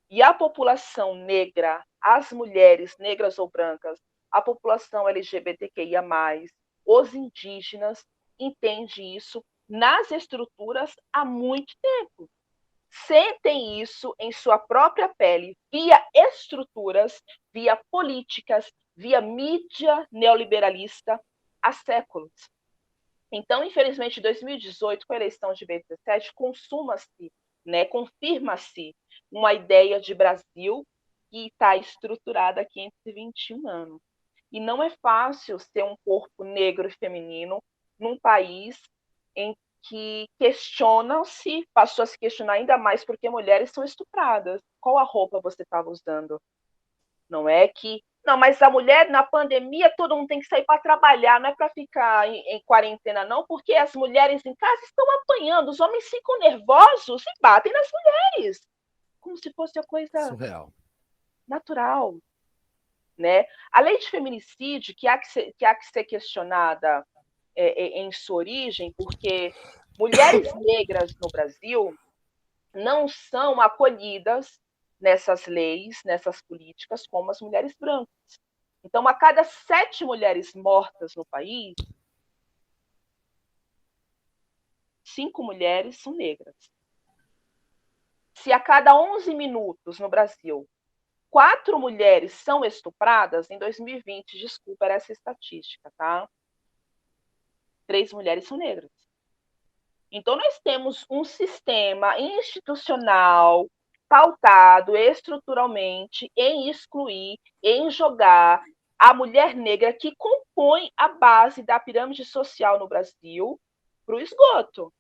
E a população negra, as mulheres negras ou brancas, a população LGBTQIA+, os indígenas, entende isso nas estruturas há muito tempo. Sentem isso em sua própria pele, via estruturas, via políticas, via mídia neoliberalista há séculos. Então, infelizmente, em 2018, com a eleição de B17, consuma-se, né, confirma-se uma ideia de Brasil que está estruturada há 521 anos. E não é fácil ser um corpo negro e feminino num país em que questionam-se, passou a se questionar ainda mais porque mulheres são estupradas. Qual a roupa você estava usando? Não é que não, mas a mulher, na pandemia, todo mundo tem que sair para trabalhar, não é para ficar em quarentena, não, porque as mulheres em casa estão apanhando, os homens ficam nervosos e batem nas mulheres, como se fosse a coisa surreal, natural. Né? A lei de feminicídio, que há que ser questionada em sua origem, porque mulheres negras no Brasil não são acolhidas nessas leis, nessas políticas, como as mulheres brancas. Então, a cada 7 mulheres mortas no país, 5 mulheres são negras. Se a cada 11 minutos no Brasil, 4 mulheres são estupradas, em 2020, desculpa, era essa estatística, tá? 3 mulheres são negras. Então, nós temos um sistema institucional pautado estruturalmente em excluir, em jogar a mulher negra que compõe a base da pirâmide social no Brasil para o esgoto.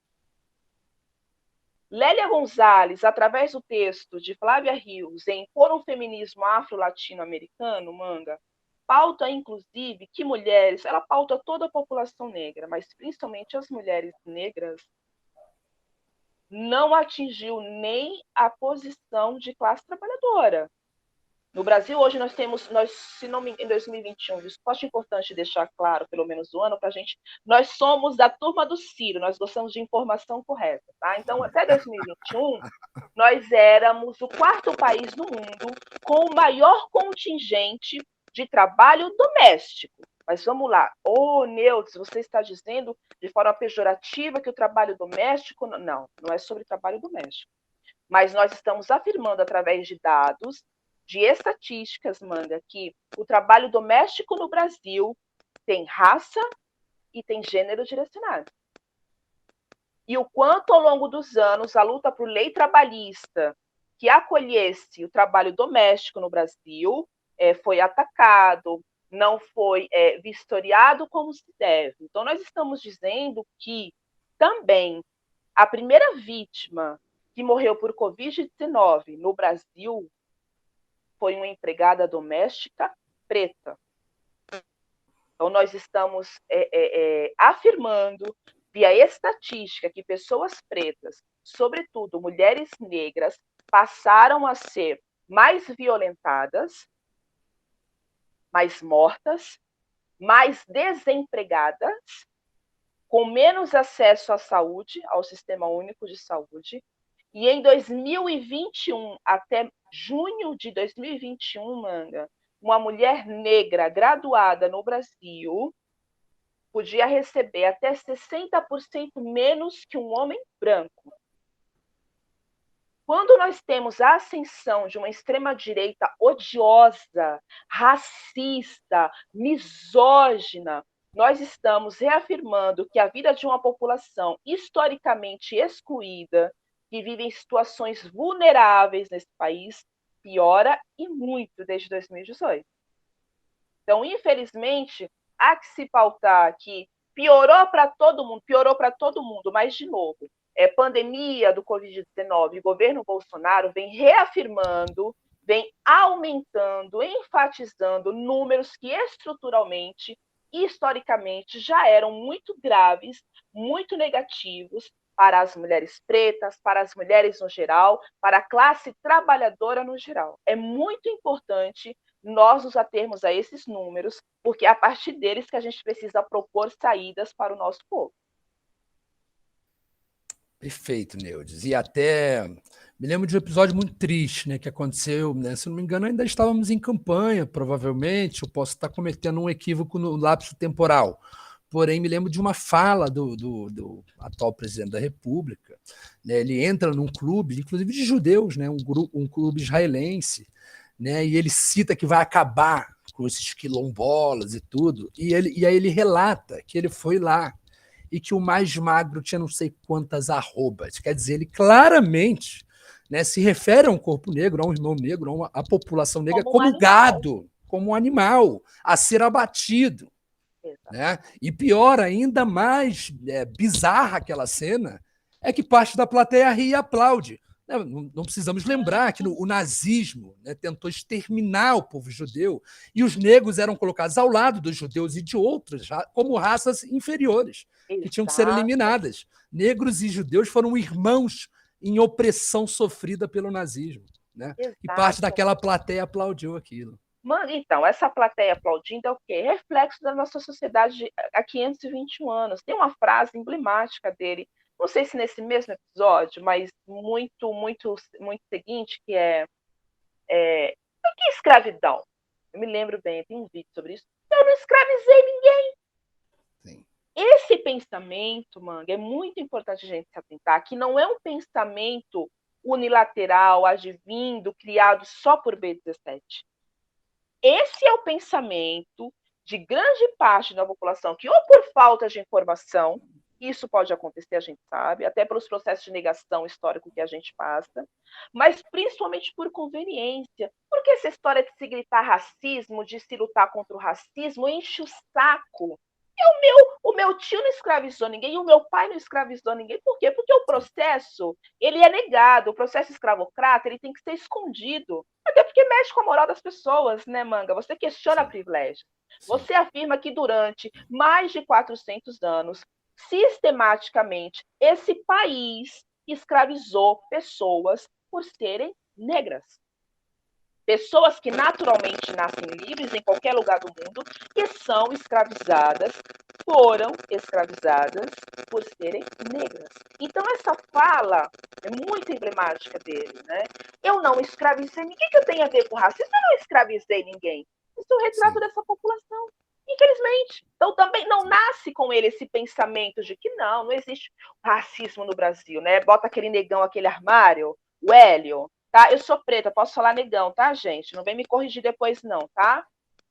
Lélia Gonzalez, através do texto de Flávia Rios em Por um Feminismo Afro-Latino-Americano, Manga, pauta, inclusive, que mulheres, ela pauta toda a população negra, mas principalmente as mulheres negras, não atingiu nem a posição de classe trabalhadora. No Brasil, hoje, se não me engano, em 2021, isso acho importante deixar claro, pelo menos o ano, para a gente, nós somos da turma do Ciro, nós gostamos de informação correta, tá? Então, até 2021, nós éramos o quarto país no mundo com o maior contingente de trabalho doméstico. Mas vamos lá. Neudes, você está dizendo de forma pejorativa que o trabalho doméstico... Não, não é sobre trabalho doméstico. Mas nós estamos afirmando, através de dados, de estatísticas, Manga, que o trabalho doméstico no Brasil tem raça e tem gênero direcionado. E o quanto, ao longo dos anos, a luta por lei trabalhista que acolhesse o trabalho doméstico no Brasil foi atacado, não foi vistoriado como se deve. Então, nós estamos dizendo que também a primeira vítima que morreu por Covid-19 no Brasil foi uma empregada doméstica preta. Então, nós estamos afirmando, via estatística, que pessoas pretas, sobretudo mulheres negras, passaram a ser mais violentadas, mais mortas, mais desempregadas, com menos acesso à saúde, ao Sistema Único de Saúde. E em 2021, até junho de 2021, Manga, uma mulher negra graduada no Brasil podia receber até 60% menos que um homem branco. Quando nós temos a ascensão de uma extrema-direita odiosa, racista, misógina, nós estamos reafirmando que a vida de uma população historicamente excluída, que vive em situações vulneráveis nesse país, piora e muito desde 2018. Então, infelizmente, há que se pautar que piorou para todo mundo, mas, de novo, pandemia do Covid-19, o governo Bolsonaro vem reafirmando, vem aumentando, enfatizando números que estruturalmente, historicamente, já eram muito graves, muito negativos para as mulheres pretas, para as mulheres no geral, para a classe trabalhadora no geral. É muito importante nós nos atermos a esses números, porque é a partir deles que a gente precisa propor saídas para o nosso povo. Perfeito, Neudes. E até me lembro de um episódio muito triste, né, que aconteceu, né, se não me engano, ainda estávamos em campanha, provavelmente, eu posso estar cometendo um equívoco no lapso temporal, porém me lembro de uma fala do atual presidente da República, né, ele entra num clube, inclusive de judeus, né, um clube israelense, né, e ele cita que vai acabar com esses quilombolas e tudo, e aí ele relata que ele foi lá, e que o mais magro tinha não sei quantas arrobas. Quer dizer, ele claramente, né, se refere a um corpo negro, a um irmão negro, a população negra como gado, como um animal a ser abatido. Né? E pior, ainda mais bizarra aquela cena, é que parte da plateia ri e aplaude. Não precisamos lembrar que o nazismo, né, tentou exterminar o povo judeu e os negros eram colocados ao lado dos judeus e de outras como raças inferiores, que tinham que ser eliminadas. Negros e judeus foram irmãos em opressão sofrida pelo nazismo. Né? E parte daquela plateia aplaudiu aquilo. Então, essa plateia aplaudindo é o quê? Reflexo da nossa sociedade há 521 anos. Tem uma frase emblemática dele, não sei se nesse mesmo episódio, mas muito, muito, muito seguinte, que é o que é escravidão? Eu me lembro bem, tem um vídeo sobre isso. Eu não escravizei ninguém. Sim. Esse pensamento, Manga, é muito importante a gente se atentar, que não é um pensamento unilateral, advindo, criado só por B17. Esse é o pensamento de grande parte da população que, ou por falta de informação, isso pode acontecer, a gente sabe, até pelos processos de negação histórico que a gente passa, mas principalmente por conveniência. Porque essa história de se gritar racismo, de se lutar contra o racismo, enche o saco. O meu tio não escravizou ninguém, e o meu pai não escravizou ninguém. Por quê? Porque o processo, ele é negado. O processo escravocrata, ele tem que ser escondido. Até porque mexe com a moral das pessoas, né, Manga? Você questiona privilégio. Você afirma que durante mais de 400 anos, sistematicamente, esse país escravizou pessoas por serem negras. Pessoas que naturalmente nascem livres em qualquer lugar do mundo e são escravizadas, foram escravizadas por serem negras. Então, essa fala é muito emblemática dele, né? Eu não escravizei ninguém, que eu tenho a ver com racismo, eu não escravizei ninguém. Isso é um retrato Sim. dessa população, infelizmente. Então, também não nasce com ele esse pensamento de que não existe racismo no Brasil, né? Bota aquele negão, aquele armário, o Hélio, tá? Eu sou preta, posso falar negão, tá, gente? Não vem me corrigir depois, não, tá?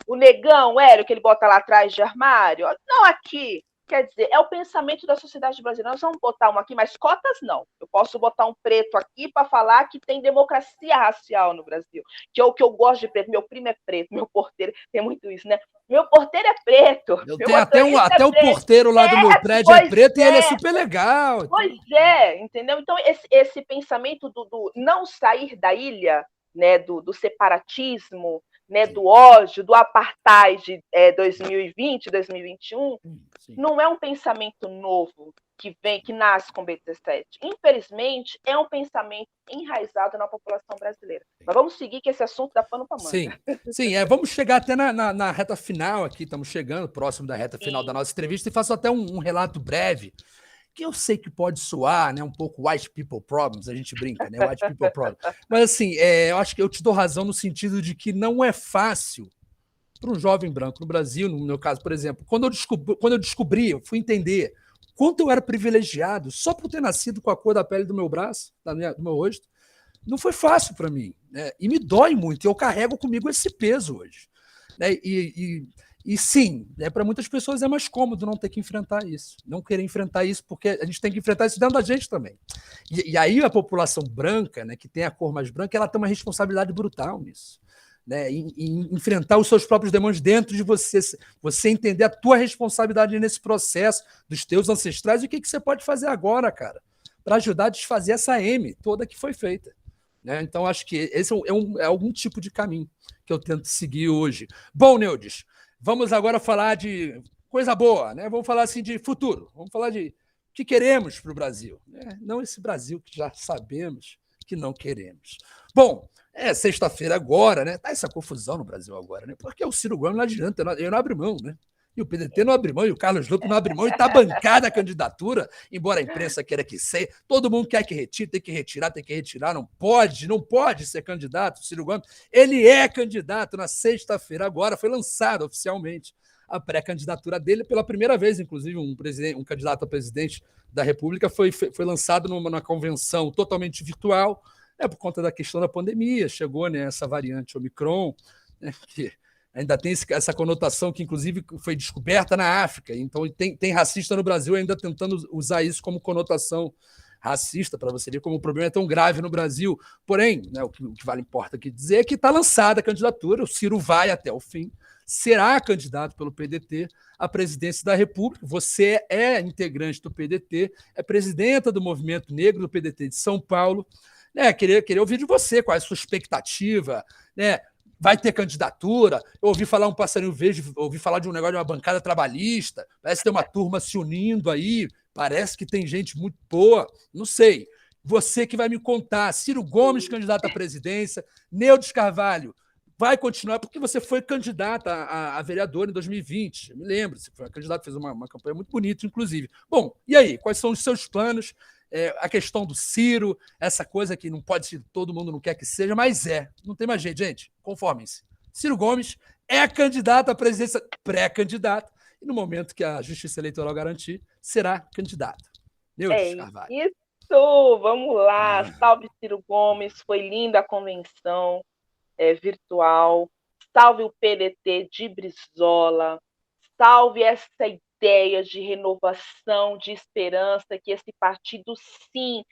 O negão, o Hélio, que ele bota lá atrás de armário, não aqui. Quer dizer, é o pensamento da sociedade brasileira. Nós vamos botar um aqui, mas cotas não. Eu posso botar um preto aqui para falar que tem democracia racial no Brasil, que é o que eu gosto de preto. Meu primo é preto, meu porteiro, tem muito isso, né? Meu porteiro é preto, Eu meu tenho até, motorista é até o preto. porteiro lá do meu prédio é Pois preto e ele é é, super legal. pois é, entendeu? Então, esse pensamento do não sair da ilha, né, do separatismo, né, Sim, do ódio, do apartheid 2020, 2021, sim. não é um pensamento novo que nasce com o B17. Infelizmente, é um pensamento enraizado na população brasileira. Mas vamos seguir que esse assunto dá pano para manga. Sim, sim, vamos chegar até na reta final aqui, estamos chegando próximo da reta final da nossa Isso. entrevista e faço até um relato breve, que eu sei que pode soar, né, um pouco white people problems, a gente brinca, né, white people problems, mas assim, eu acho que eu te dou razão no sentido de que não é fácil para um jovem branco no Brasil, no meu caso, por exemplo, quando eu descobri, eu fui entender quanto eu era privilegiado só por ter nascido com a cor da pele do meu braço, do meu rosto, não foi fácil para mim, né? E me dói muito. Eu carrego comigo esse peso hoje, né? E sim, né, para muitas pessoas é mais cômodo não ter que enfrentar isso, não querer enfrentar isso, porque a gente tem que enfrentar isso dentro da gente também. E aí a população branca, né, que tem a cor mais branca, ela tem uma responsabilidade brutal nisso. Né, em enfrentar os seus próprios demônios dentro de você, você entender a tua responsabilidade nesse processo, dos teus ancestrais, e o que você pode fazer agora, cara, para ajudar a desfazer essa M toda que foi feita. Né? Então, acho que esse é algum tipo de caminho que eu tento seguir hoje. Bom, Neudes, vamos agora falar de coisa boa, né? Vamos falar assim de futuro, vamos falar de o que queremos para o Brasil. Né? Não esse Brasil que já sabemos que não queremos. Bom, é sexta-feira agora, né? Tá essa confusão no Brasil agora, né? Porque o Ciro Gomes não adianta, ele não abre mão, né? E o PDT não abre mão, e o Carlos Lupe não abre mão, e está bancada a candidatura, embora a imprensa queira que seja. Todo mundo quer que retire, tem que retirar, não pode ser candidato. O Ciro Gomes, ele é candidato na sexta-feira, agora foi lançado oficialmente a pré-candidatura dele pela primeira vez, inclusive, um candidato a presidente da República foi lançado numa convenção totalmente virtual, né, por conta da questão da pandemia. Chegou, né, essa variante Omicron, né, que ainda tem essa conotação que, inclusive, foi descoberta na África. Então, tem racista no Brasil ainda tentando usar isso como conotação racista, para você ver como o problema é tão grave no Brasil. Porém, né, o que importa aqui dizer é que está lançada a candidatura, o Ciro vai até o fim, será candidato pelo PDT à presidência da República. Você é integrante do PDT, é presidenta do Movimento Negro do PDT de São Paulo. Né, querer ouvir de você qual é a sua expectativa, né? Vai ter candidatura? Eu ouvi falar um passarinho verde, ouvi falar de um negócio de uma bancada trabalhista, parece que tem uma turma se unindo aí, parece que tem gente muito boa, não sei. Você que vai me contar, Ciro Gomes, candidato à presidência, Neudes Carvalho, vai continuar, porque você foi candidata a vereador em 2020, eu me lembro, você foi candidato, fez uma campanha muito bonita, inclusive. Bom, e aí, quais são os seus planos? A questão do Ciro, essa coisa que não pode ser, todo mundo não quer que seja, mas não tem mais jeito, gente, conformem-se. Ciro Gomes é candidato à presidência, pré-candidato, e no momento que a Justiça Eleitoral garantir, será candidato. Neudes É Carvalho. isso, vamos lá. Salve Ciro Gomes, foi linda a convenção virtual. Salve o PDT de Brizola. Salve essa ideia de renovação, de esperança que esse partido, sim,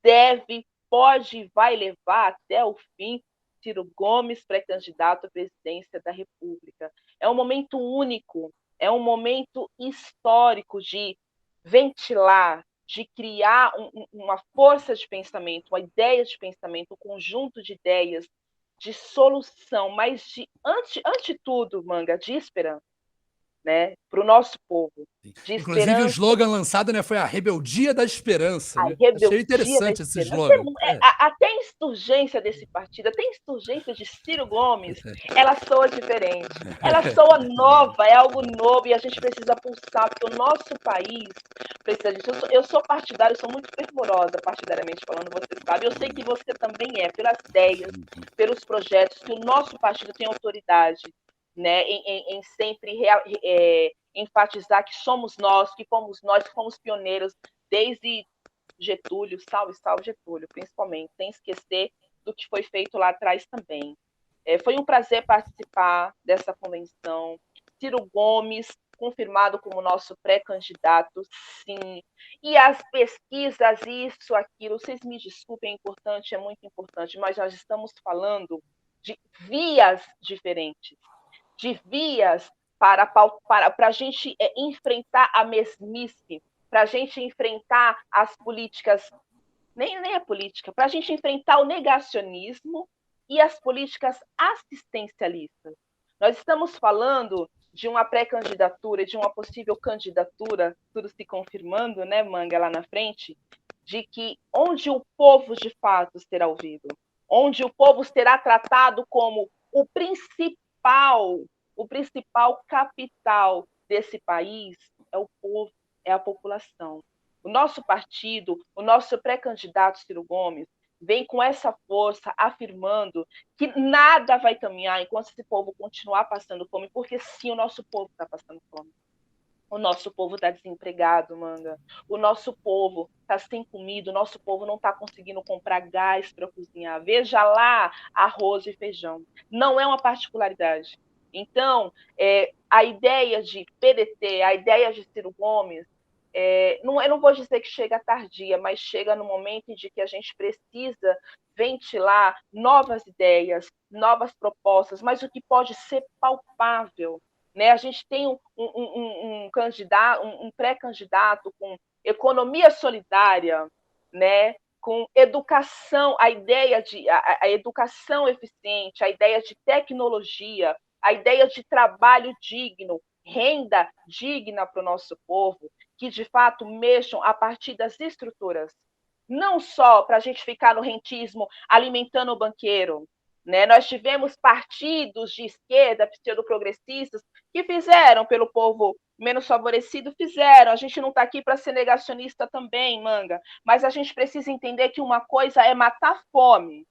deve, pode e vai levar até o fim. Ciro Gomes, pré-candidato à presidência da República. É um momento único, é um momento histórico de ventilar, de criar uma força de pensamento, uma ideia de pensamento, um conjunto de ideias de solução, mas ante tudo, Manga, de esperança. né, para o nosso povo. De Inclusive, esperança, o slogan lançado, né, foi a rebeldia da esperança. a Né? Achei rebeldia da interessante esse esperança. slogan. Até a insurgência desse partido, até a insurgência de Ciro Gomes, ela soa diferente, ela soa nova, é algo novo, e a gente precisa pulsar, porque o nosso país precisa disso. Eu sou partidária, eu sou muito fervorosa partidariamente falando, você sabe, eu sei que você também é, pelas ideias, pelos projetos, que o nosso partido tem autoridade, né, em sempre enfatizar que somos nós, que fomos pioneiros desde Getúlio, salve Getúlio, principalmente, sem esquecer do que foi feito lá atrás também. Foi um prazer participar dessa convenção. Ciro Gomes, confirmado como nosso pré-candidato, sim. E as pesquisas, isso, aquilo, vocês me desculpem, é importante, é muito importante, mas nós estamos falando de vias diferentes, de vias para a gente enfrentar a mesmice, para a gente enfrentar as políticas, nem a política, para a gente enfrentar o negacionismo e as políticas assistencialistas. Nós estamos falando de uma pré-candidatura, de uma possível candidatura, tudo se confirmando, né, Manga, lá na frente, de que onde o povo de fato será ouvido, onde o povo será tratado como o principal capital desse país é o povo, é a população. O nosso partido, o nosso pré-candidato Ciro Gomes, vem com essa força afirmando que nada vai caminhar enquanto esse povo continuar passando fome, porque sim, o nosso povo está passando fome. O nosso povo está desempregado, Manga. O nosso povo está sem comida, o nosso povo não está conseguindo comprar gás para cozinhar. Veja lá arroz e feijão. Não é uma particularidade. Então, a ideia de PDT, a ideia de Ciro Gomes, eu não vou dizer que chega tardia, mas chega no momento em que a gente precisa ventilar novas ideias, novas propostas, mas o que pode ser palpável. Né? A gente tem um pré-candidato com economia solidária, né? Com educação, a ideia de a educação eficiente, a ideia de tecnologia, a ideia de trabalho digno, renda digna para o nosso povo, que de fato mexam a partir das estruturas. Não só para a gente ficar no rentismo alimentando o banqueiro. Né? Nós tivemos partidos de esquerda, pseudo-progressistas, que fizeram pelo povo menos favorecido, fizeram. A gente não está aqui para ser negacionista também, Manga, mas a gente precisa entender que uma coisa é matar fome,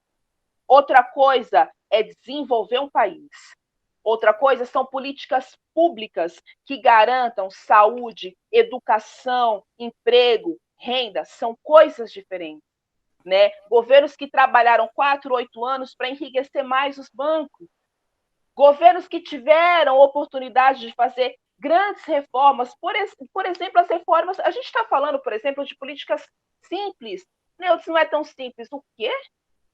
outra coisa é desenvolver um país. Outra coisa são políticas públicas que garantam saúde, educação, emprego, renda, são coisas diferentes. Né? Governos que trabalharam 4, 8 anos para enriquecer mais os bancos. Governos que tiveram oportunidade de fazer grandes reformas. Por exemplo, as reformas... A gente está falando, por exemplo, de políticas simples. Isso não é tão simples. O quê?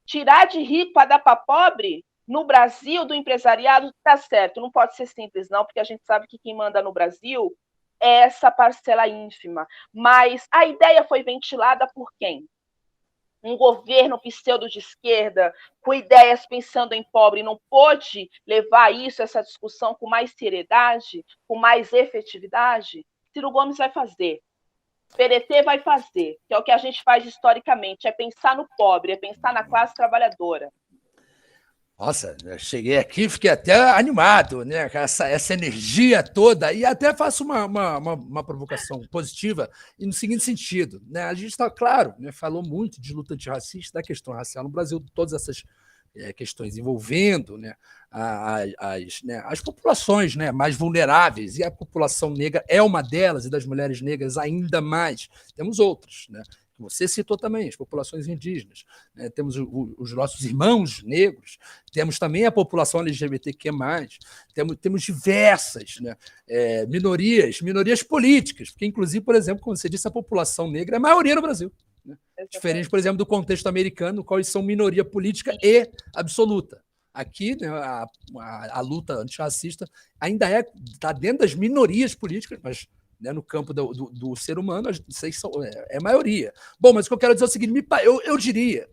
Tirar de rico para dar para pobre? No Brasil, do empresariado, está certo. Não pode ser simples, não, porque a gente sabe que quem manda no Brasil é essa parcela ínfima. Mas a ideia foi ventilada por quem? Um governo pseudo de esquerda, com ideias pensando em pobre, não pôde levar essa discussão com mais seriedade, com mais efetividade? Ciro Gomes vai fazer. PDT vai fazer, que é o que a gente faz historicamente, é pensar no pobre, é pensar na classe trabalhadora. Nossa, eu cheguei aqui, fiquei até animado, né? Essa energia toda, e até faço uma provocação positiva e no seguinte sentido, né? A gente está, claro, né, falou muito de luta antirracista, da questão racial no Brasil, todas essas questões envolvendo, né, as populações, né, mais vulneráveis, e a população negra é uma delas, e das mulheres negras ainda mais. Temos outras, né? Você citou também as populações indígenas, né? Temos os nossos irmãos negros, temos também a população LGBTQ+, temos diversas, né, minorias políticas, porque, inclusive, por exemplo, como você disse, a população negra é a maioria no Brasil. Né? Diferente, por exemplo, do contexto americano, no qual eles são minoria política e absoluta. Aqui, né, a luta antirracista ainda está dentro das minorias políticas, mas, né, no campo do ser humano, vocês são, é maioria. Bom, mas o que eu quero dizer é o seguinte, eu diria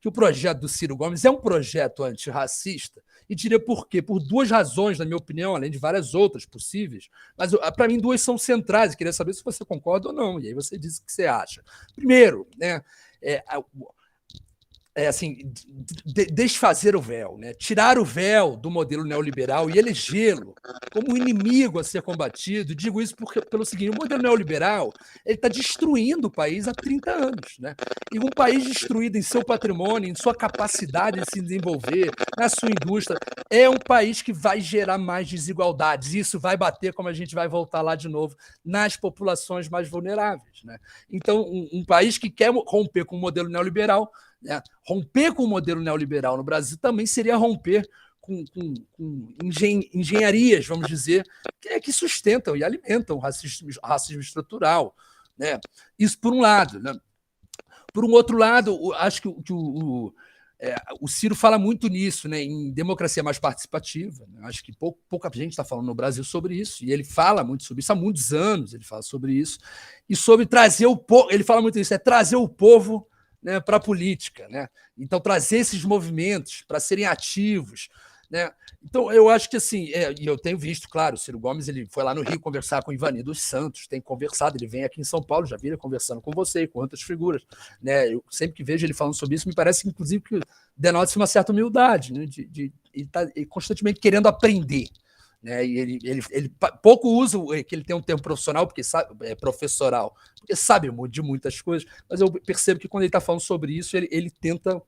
que o projeto do Ciro Gomes é um projeto antirracista, e diria por quê? Por duas razões, na minha opinião, além de várias outras possíveis, mas para mim duas são centrais, e queria saber se você concorda ou não, e aí você diz o que você acha. Primeiro, né, assim, desfazer o véu, né? Tirar o véu do modelo neoliberal e elegê-lo como um inimigo a ser combatido. Digo isso pelo seguinte: o modelo neoliberal está destruindo o país há 30 anos. Né? E um país destruído em seu patrimônio, em sua capacidade de se desenvolver, na sua indústria, é um país que vai gerar mais desigualdades. Isso vai bater, como a gente vai voltar lá de novo, nas populações mais vulneráveis. Né? Então, um país que quer romper com o modelo neoliberal, né? Romper com o modelo neoliberal no Brasil também seria romper com engenharias, vamos dizer, que sustentam e alimentam o racismo estrutural. Né? Isso por um lado. Né? Por um outro lado, acho que o Ciro fala muito nisso, né, em democracia mais participativa. Né? Acho que pouca gente está falando no Brasil sobre isso, e ele fala muito sobre isso, há muitos anos ele fala sobre isso, e sobre trazer o povo, ele fala muito isso, trazer o povo, né, para a política, né? Então, trazer esses movimentos para serem ativos. Né? Então, eu acho que assim, e eu tenho visto, claro, o Ciro Gomes ele foi lá no Rio conversar com o Ivani dos Santos, tem conversado, ele vem aqui em São Paulo, já vi ele conversando com você e com outras figuras. Né? Eu sempre que vejo ele falando sobre isso, me parece, inclusive, que denota-se uma certa humildade, né? Ele está constantemente querendo aprender. Né? E ele pouco usa que ele tem um termo profissional, porque sabe, professoral, porque sabe de muitas coisas, mas eu percebo que quando ele está falando sobre isso, ele tenta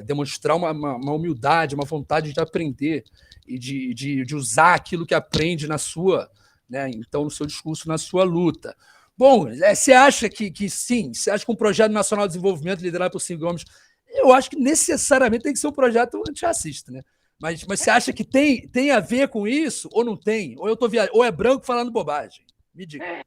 demonstrar uma humildade, uma vontade de aprender e de usar aquilo que aprende na sua, né? Então, no seu discurso, na sua luta. Bom, você acha que sim? Você acha que um projeto nacional de desenvolvimento liderado por Ciro Gomes, eu acho que necessariamente tem que ser um projeto antirracista, né? Mas você acha que tem a ver com isso ou não tem? Ou eu tô ou é branco falando bobagem? Me diga.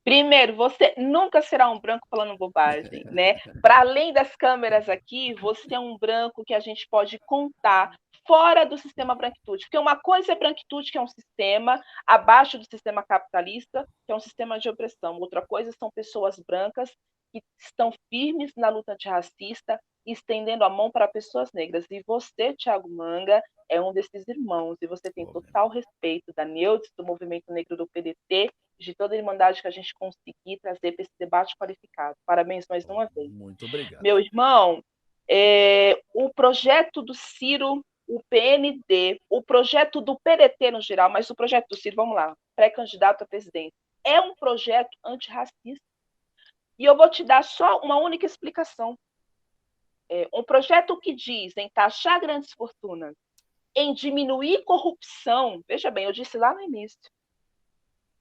Primeiro, você nunca será um branco falando bobagem, né? Para além das câmeras aqui, você é um branco que a gente pode contar fora do sistema branquitude. Porque uma coisa é branquitude, que é um sistema abaixo do sistema capitalista, que é um sistema de opressão. Outra coisa são pessoas brancas que estão firmes na luta antirracista, estendendo a mão para pessoas negras. E você, Thiago Manga, é um desses irmãos. E você tem total respeito da Neudes, do Movimento Negro do PDT, de toda a irmandade que a gente conseguir trazer para esse debate qualificado. Parabéns mais uma vez. Muito obrigado. Meu irmão, o projeto do Ciro, o PND, o projeto do PDT no geral, mas o projeto do Ciro, vamos lá, pré-candidato à presidência, é um projeto antirracista. E eu vou te dar só uma única explicação. Um projeto que diz em taxar grandes fortunas, em diminuir corrupção, veja bem, eu disse lá no início,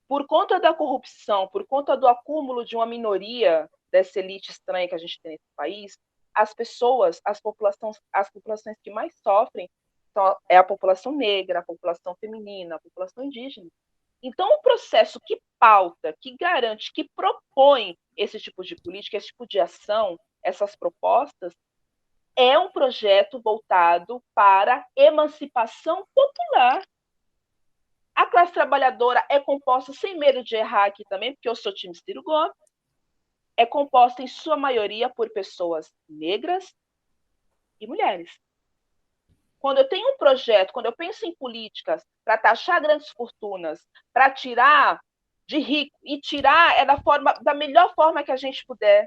por conta da corrupção, por conta do acúmulo de uma minoria dessa elite estranha que a gente tem nesse país, as populações que mais sofrem é a população negra, a população feminina, a população indígena. Então, o processo que pauta, que garante, que propõe esse tipo de política, esse tipo de ação, essas propostas, é um projeto voltado para emancipação popular. A classe trabalhadora é composta, sem medo de errar aqui também, porque eu sou time Ciro Gomes, é composta em sua maioria por pessoas negras e mulheres. Quando eu tenho um projeto, quando eu penso em políticas para taxar grandes fortunas, para tirar de rico, e tirar da melhor forma que a gente puder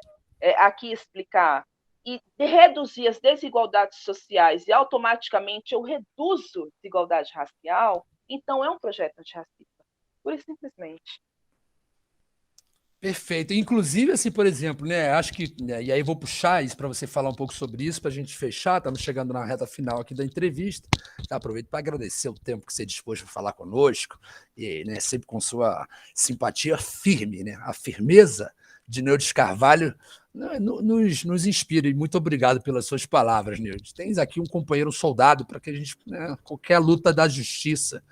aqui explicar, e reduzir as desigualdades sociais, e automaticamente eu reduzo desigualdade racial, então é um projeto antirracista, pura e simplesmente. Perfeito. Inclusive, assim, por exemplo, né, acho que, né, e aí vou puxar isso para você falar um pouco sobre isso, para a gente fechar, estamos chegando na reta final aqui da entrevista. Aproveito para agradecer o tempo que você dispôs para falar conosco, e, né, sempre com sua simpatia firme, né, a firmeza de Neudes Carvalho, né, nos inspira, e muito obrigado pelas suas palavras, Neudes. Tens aqui um companheiro, um soldado, para que a gente, né, qualquer luta da justiça,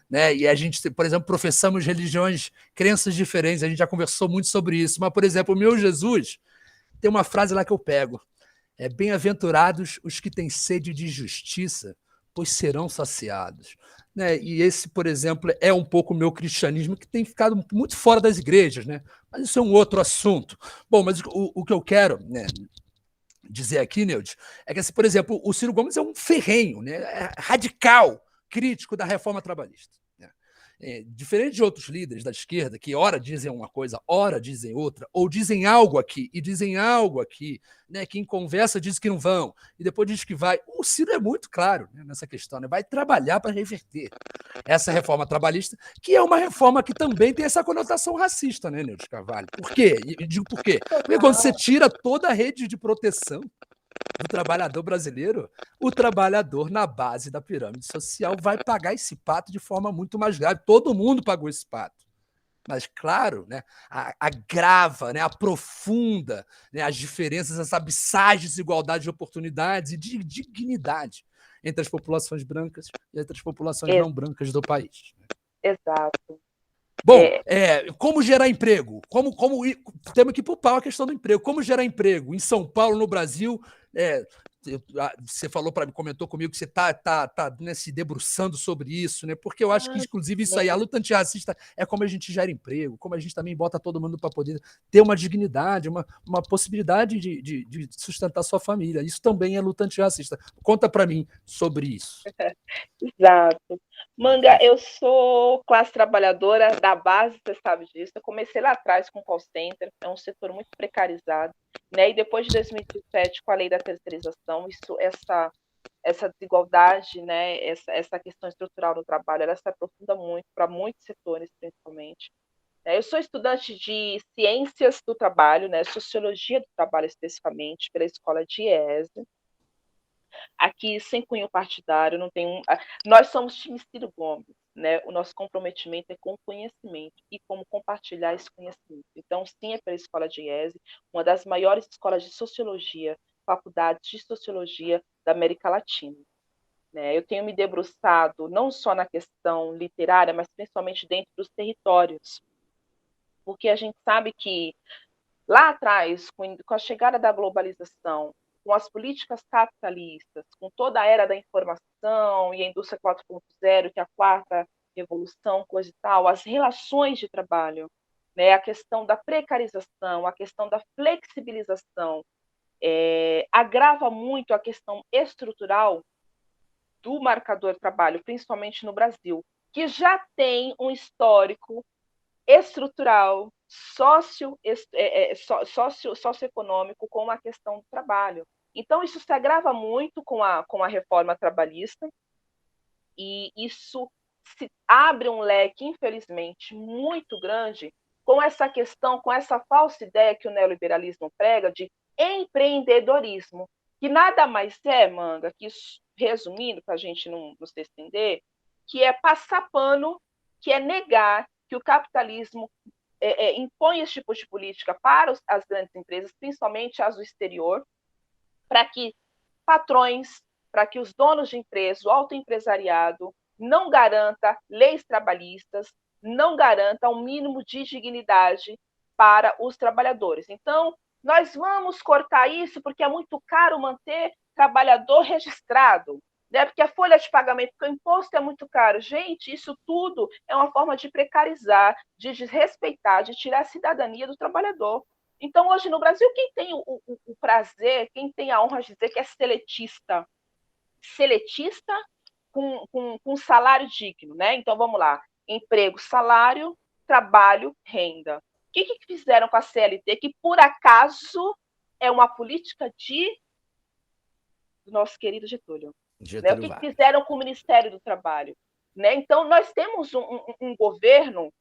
né? E a gente, por exemplo, professamos religiões, crenças diferentes, a gente já conversou muito sobre isso, mas, por exemplo, o meu Jesus tem uma frase lá que eu pego, bem-aventurados os que têm sede de justiça, pois serão saciados. Né? E esse, por exemplo, é um pouco o meu cristianismo, que tem ficado muito fora das igrejas, né? Mas isso é um outro assunto. Bom, mas o que eu quero, né, dizer aqui, Neude, é que, assim, por exemplo, o Ciro Gomes é um ferrenho, né, radical, crítico da reforma trabalhista. Né? Diferente de outros líderes da esquerda, que ora dizem uma coisa, ora dizem outra, ou dizem algo aqui e dizem algo aqui, né, que em conversa diz que não vão, e depois diz que vai. O Ciro é muito claro, né, nessa questão, né, vai trabalhar para reverter essa reforma trabalhista, que é uma reforma que também tem essa conotação racista, né, Neudes Carvalho? Por quê? E digo por quê? Porque quando você tira toda a rede de proteção do trabalhador brasileiro, o trabalhador na base da pirâmide social vai pagar esse pato de forma muito mais grave. Todo mundo pagou esse pato. Mas, claro, né, agrava, né, aprofunda, né, as diferenças, as abissais desigualdades de oportunidades e de dignidade entre as populações brancas e entre as populações não brancas do país. Exato. Bom, como gerar emprego? Temos que ir para o pau a questão do emprego. Como gerar emprego em São Paulo, no Brasil? Você comentou comigo que você está né, se debruçando sobre isso, né? Porque eu acho que, inclusive, isso aí, a luta antirracista é como a gente gera emprego, como a gente também bota todo mundo para poder ter uma dignidade, uma possibilidade de sustentar sua família. Isso também é luta antirracista. Conta para mim sobre isso. Exato. Manga, eu sou classe trabalhadora da base, você sabe disso. Eu comecei lá atrás com call center, é um setor muito precarizado, né? E depois de 2017, com a lei da terceirização, essa desigualdade, né? Essa questão estrutural no trabalho, ela se aprofunda muito para muitos setores, principalmente. Eu sou estudante de ciências do trabalho, né? Sociologia do trabalho especificamente, pela escola de IESE. Aqui, sem cunho partidário, não tem nós somos time Ciro Gomes, né? O nosso comprometimento é com o conhecimento e como compartilhar esse conhecimento. Então, sim, é pela escola de IESE, uma das maiores escolas de sociologia, faculdades de sociologia da América Latina. Né? Eu tenho me debruçado não só na questão literária, mas principalmente dentro dos territórios, porque a gente sabe que lá atrás, com a chegada da globalização, com as políticas capitalistas, com toda a era da informação e a indústria 4.0, que é a quarta revolução, coisa e tal, as relações de trabalho, né, a questão da precarização, a questão da flexibilização, agrava muito a questão estrutural do marcador de trabalho, principalmente no Brasil, que já tem um histórico estrutural, socioeconômico com a questão do trabalho. Então, isso se agrava muito com a reforma trabalhista, e isso se abre um leque, infelizmente, muito grande com essa questão, com essa falsa ideia que o neoliberalismo prega de empreendedorismo, que nada mais é, Manga, que isso, resumindo, para a gente não se estender, que é passar pano, que é negar que o capitalismo impõe esse tipo de política para as grandes empresas, principalmente as do exterior, para que patrões, para que os donos de empresas, o autoempresariado, não garanta leis trabalhistas, não garanta um mínimo de dignidade para os trabalhadores. Então, nós vamos cortar isso porque é muito caro manter trabalhador registrado, né? Porque a folha de pagamento, porque o imposto é muito caro. Gente, isso tudo é uma forma de precarizar, de desrespeitar, de tirar a cidadania do trabalhador. Então, hoje no Brasil, quem tem o prazer, quem tem a honra de dizer que é seletista com salário digno, né? Então, vamos lá. Emprego, salário, trabalho, renda. O que fizeram com a CLT, que por acaso é uma política do nosso querido Getúlio? Né? O que fizeram com o Ministério do Trabalho? Né? Então, nós temos um governo,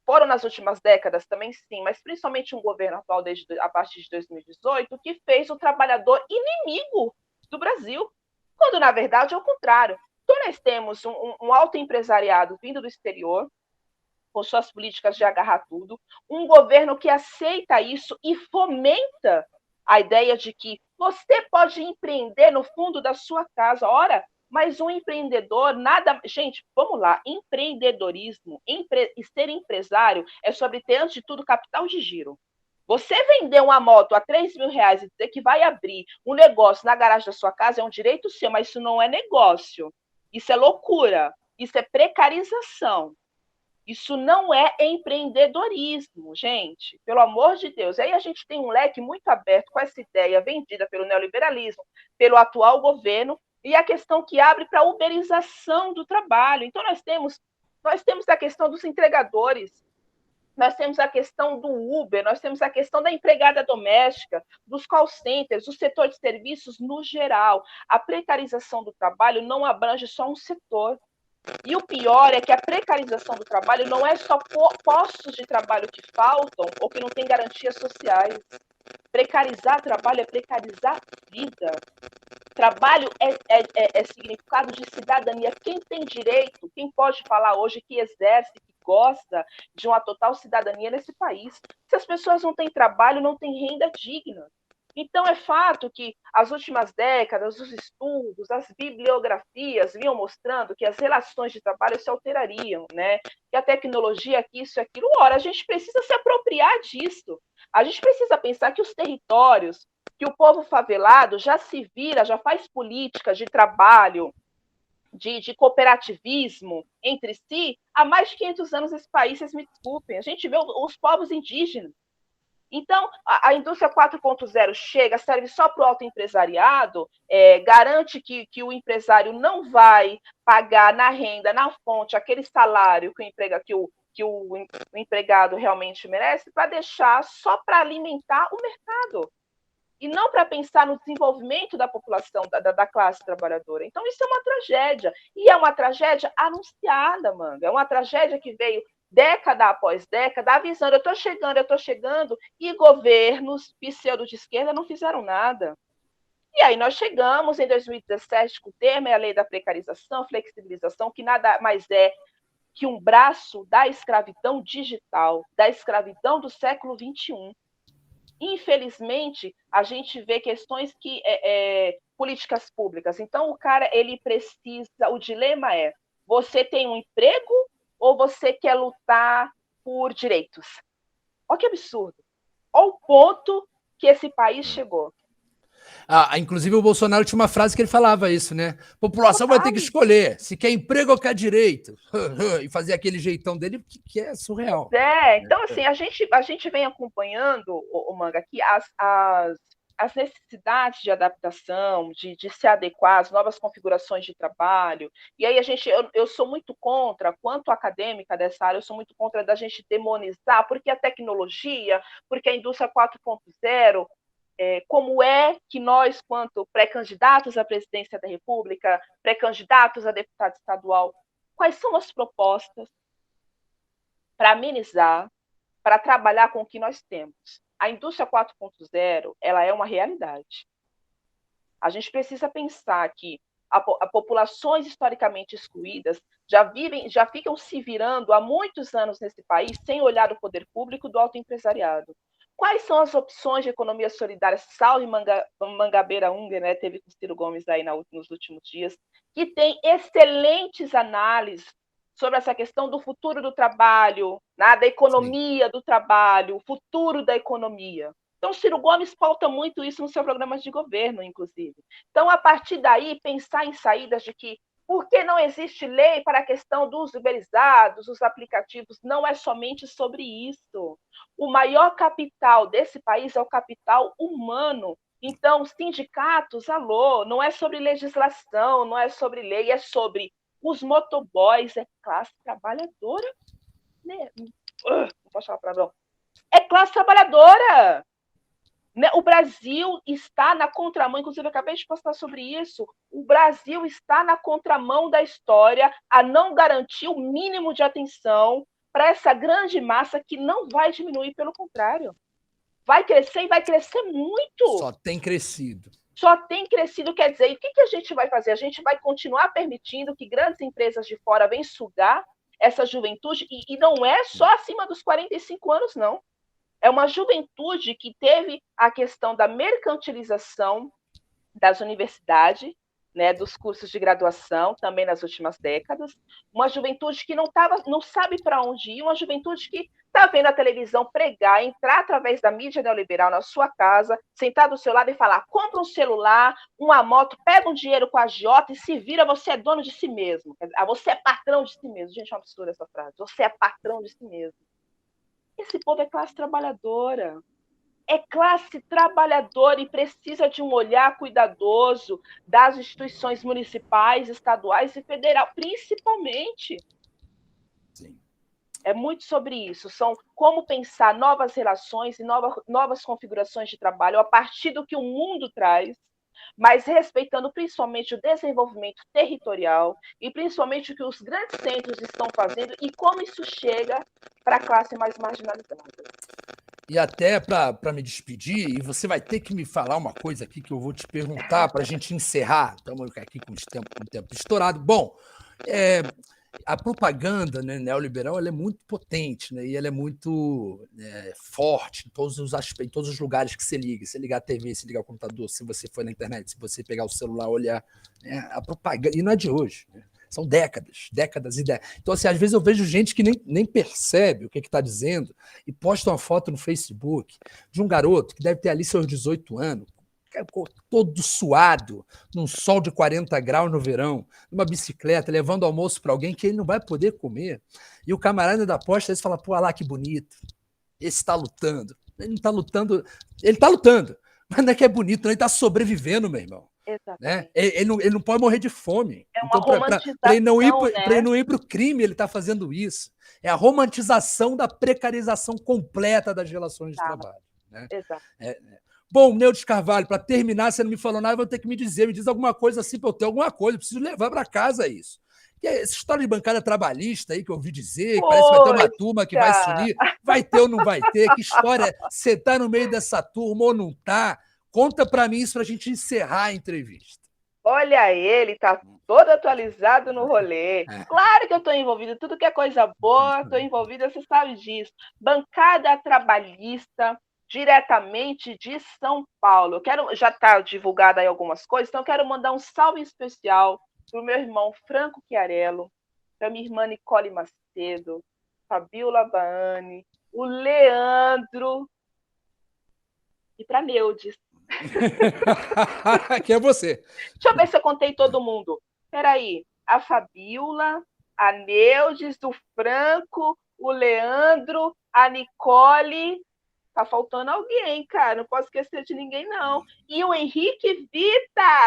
foram nas últimas décadas também, sim, mas principalmente um governo atual a partir de 2018, que fez o trabalhador inimigo do Brasil, quando, na verdade, é o contrário. Então, nós temos um autoempresariado vindo do exterior, com suas políticas de agarrar tudo, um governo que aceita isso e fomenta a ideia de que você pode empreender no fundo da sua casa. Ora, mas um empreendedor, nada... Gente, vamos lá, empreendedorismo e ser empresário é sobre ter, antes de tudo, capital de giro. Você vender uma moto a R$3.000 e dizer que vai abrir um negócio na garagem da sua casa é um direito seu, mas isso não é negócio. Isso é loucura. Isso é precarização. Isso não é empreendedorismo, gente, pelo amor de Deus. Aí a gente tem um leque muito aberto com essa ideia vendida pelo neoliberalismo, pelo atual governo, e a questão que abre para a uberização do trabalho. Então, nós temos a questão dos entregadores, nós temos a questão do Uber, nós temos a questão da empregada doméstica, dos call centers, do setor de serviços no geral. A precarização do trabalho não abrange só um setor. E o pior é que a precarização do trabalho não é só postos de trabalho que faltam ou que não têm garantias sociais. Precarizar trabalho é precarizar vida. Trabalho é significado de cidadania. Quem tem direito, quem pode falar hoje que exerce, que gosta de uma total cidadania nesse país? Se as pessoas não têm trabalho, não têm renda digna. Então, é fato que as últimas décadas, os estudos, as bibliografias vinham mostrando que as relações de trabalho se alterariam, né? Que a tecnologia, que isso e aquilo. Ora, a gente precisa se apropriar disso. A gente precisa pensar que os territórios, que o povo favelado já se vira, já faz políticas de trabalho, de cooperativismo entre si, há mais de 500 anos nesse país, vocês me desculpem. A gente vê os povos indígenas. Então, a indústria 4.0 chega, serve só para o autoempresariado, garante que o empresário não vai pagar na renda, na fonte, aquele salário que o empregado realmente merece, para deixar só para alimentar o mercado e não para pensar no desenvolvimento da população, da classe trabalhadora. Então, isso é uma tragédia. E é uma tragédia anunciada, Manga. É uma tragédia que veio década após década, avisando, eu estou chegando, e governos pseudo de esquerda não fizeram nada. E aí nós chegamos em 2017 com o termo, a lei da precarização, flexibilização, que nada mais é que um braço da escravidão digital, da escravidão do século XXI. Infelizmente, a gente vê questões que políticas públicas. Então, o cara ele precisa. O dilema é: você tem um emprego ou você quer lutar por direitos? Olha que absurdo! Olha o ponto que esse país chegou. Inclusive, o Bolsonaro tinha uma frase que ele falava isso, né? A população vai ter que escolher se quer emprego ou quer direito. E fazer aquele jeitão dele, que é surreal. Então, assim, a gente vem acompanhando, o Manga, aqui as necessidades de adaptação, de se adequar às novas configurações de trabalho. E aí eu sou muito contra, quanto acadêmica dessa área, eu sou muito contra da gente demonizar, porque a tecnologia, porque a indústria 4.0, como é que nós, quanto pré-candidatos à presidência da República, pré-candidatos a deputado estadual, quais são as propostas para amenizar, para trabalhar com o que nós temos? A indústria 4.0, ela é uma realidade. A gente precisa pensar que populações historicamente excluídas já ficam se virando há muitos anos nesse país sem olhar o poder público do autoempresariado. Quais são as opções de economia solidária? Salve Mangabeira Unger, né, teve com o Ciro Gomes aí nos últimos dias, que tem excelentes análises sobre essa questão do futuro do trabalho, né, da economia do trabalho, o futuro da economia. Então, Ciro Gomes pauta muito isso no seu programa de governo, inclusive. Então, a partir daí, pensar em saídas de que por que não existe lei para a questão dos uberizados, os aplicativos? Não é somente sobre isso. O maior capital desse país é o capital humano. Então, sindicatos, alô, não é sobre legislação, não é sobre lei, é sobre os motoboys, é classe trabalhadora. Né? Não posso falar palavrão. É classe trabalhadora. O Brasil está na contramão, inclusive eu acabei de postar sobre isso, o Brasil está na contramão da história a não garantir o mínimo de atenção para essa grande massa que não vai diminuir, pelo contrário. Vai crescer e vai crescer muito. Só tem crescido. Só tem crescido, quer dizer, e o que a gente vai fazer? A gente vai continuar permitindo que grandes empresas de fora venham sugar essa juventude, e não é só acima dos 45 anos, não. É uma juventude que teve a questão da mercantilização das universidades, né, dos cursos de graduação, também nas últimas décadas, uma juventude que não sabe para onde ir, uma juventude que está vendo a televisão pregar, entrar através da mídia neoliberal na sua casa, sentar do seu lado e falar, compra um celular, uma moto, pega um dinheiro com a agiota e se vira, você é dono de si mesmo. Você é patrão de si mesmo. Gente, é uma absurda essa frase. Você é patrão de si mesmo. Esse povo é classe trabalhadora. É classe trabalhadora e precisa de um olhar cuidadoso das instituições municipais, estaduais e federal, principalmente. Sim. É muito sobre isso. São como pensar novas relações e novas configurações de trabalho a partir do que o mundo traz, mas respeitando principalmente o desenvolvimento territorial e principalmente o que os grandes centros estão fazendo e como isso chega para a classe mais marginalizada. E até para me despedir, e você vai ter que me falar uma coisa aqui que eu vou te perguntar para a gente encerrar. Estamos aqui com o tempo estourado. Bom, a propaganda, né, neoliberal, ela é muito potente, né, e ela é muito forte em todos os aspectos, em todos os lugares que você liga. Se ligar a TV, se ligar o computador, se você for na internet, se você pegar o celular, olhar, né, a propaganda, e não é de hoje, né? São décadas e décadas. Então, assim, às vezes eu vejo gente que nem percebe o que está dizendo e posta uma foto no Facebook de um garoto que deve ter ali seus 18 anos, todo suado, num sol de 40 graus no verão, numa bicicleta, levando almoço para alguém que ele não vai poder comer. E o camarada da posta ele fala, pô, olha lá que bonito, esse está lutando. Ele não está lutando, ele está lutando, mas não é que é bonito, não, ele está sobrevivendo, meu irmão. Né? Ele não pode morrer de fome. É uma então, romantização, para ele não né? ir para o crime, ele está fazendo isso. É a romantização da precarização completa das relações de trabalho. Né? Exato. Bom, Neudes Carvalho, para terminar, você não me falou nada, eu vou ter que me diz alguma coisa assim para eu ter alguma coisa, eu preciso levar para casa isso. E essa história de bancada trabalhista aí que eu ouvi dizer, que parece que vai ter uma turma que vai se unir, vai ter ou não vai ter? Que história? Você está no meio dessa turma ou não está? Conta para mim isso para a gente encerrar a entrevista. Olha ele, está todo atualizado no rolê. Claro que eu estou envolvida, tudo que é coisa boa, estou envolvida, você sabe disso. Bancada trabalhista, diretamente de São Paulo. Já está divulgada aí algumas coisas, então eu quero mandar um salve especial para o meu irmão Franco Chiarello, para minha irmã Nicole Macedo, Fabiola Baani, o Leandro e para Neudes. Que é você. Deixa eu ver se eu contei todo mundo. Peraí, a Fabiola, a Neudes, o Franco, o Leandro, a Nicole. Tá faltando alguém, cara. Não posso esquecer de ninguém, não. E o Henrique Vita!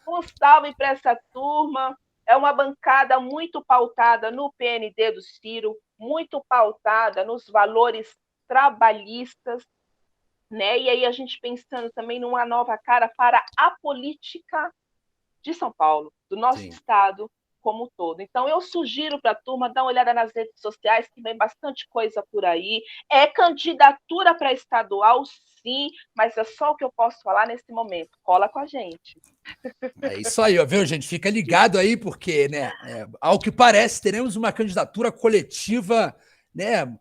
Um salve para essa turma. É uma bancada muito pautada no PND do Ciro, muito pautada nos valores trabalhistas, né? E aí a gente pensando também numa nova cara para a política de São Paulo, do nosso estado como um todo. Então eu sugiro para a turma dar uma olhada nas redes sociais, que vem bastante coisa por aí. É candidatura para estadual, sim, mas é só o que eu posso falar nesse momento. Cola com a gente. É isso aí, ó, viu, gente? Fica ligado aí, porque, né, ao que parece, teremos uma candidatura coletiva, né,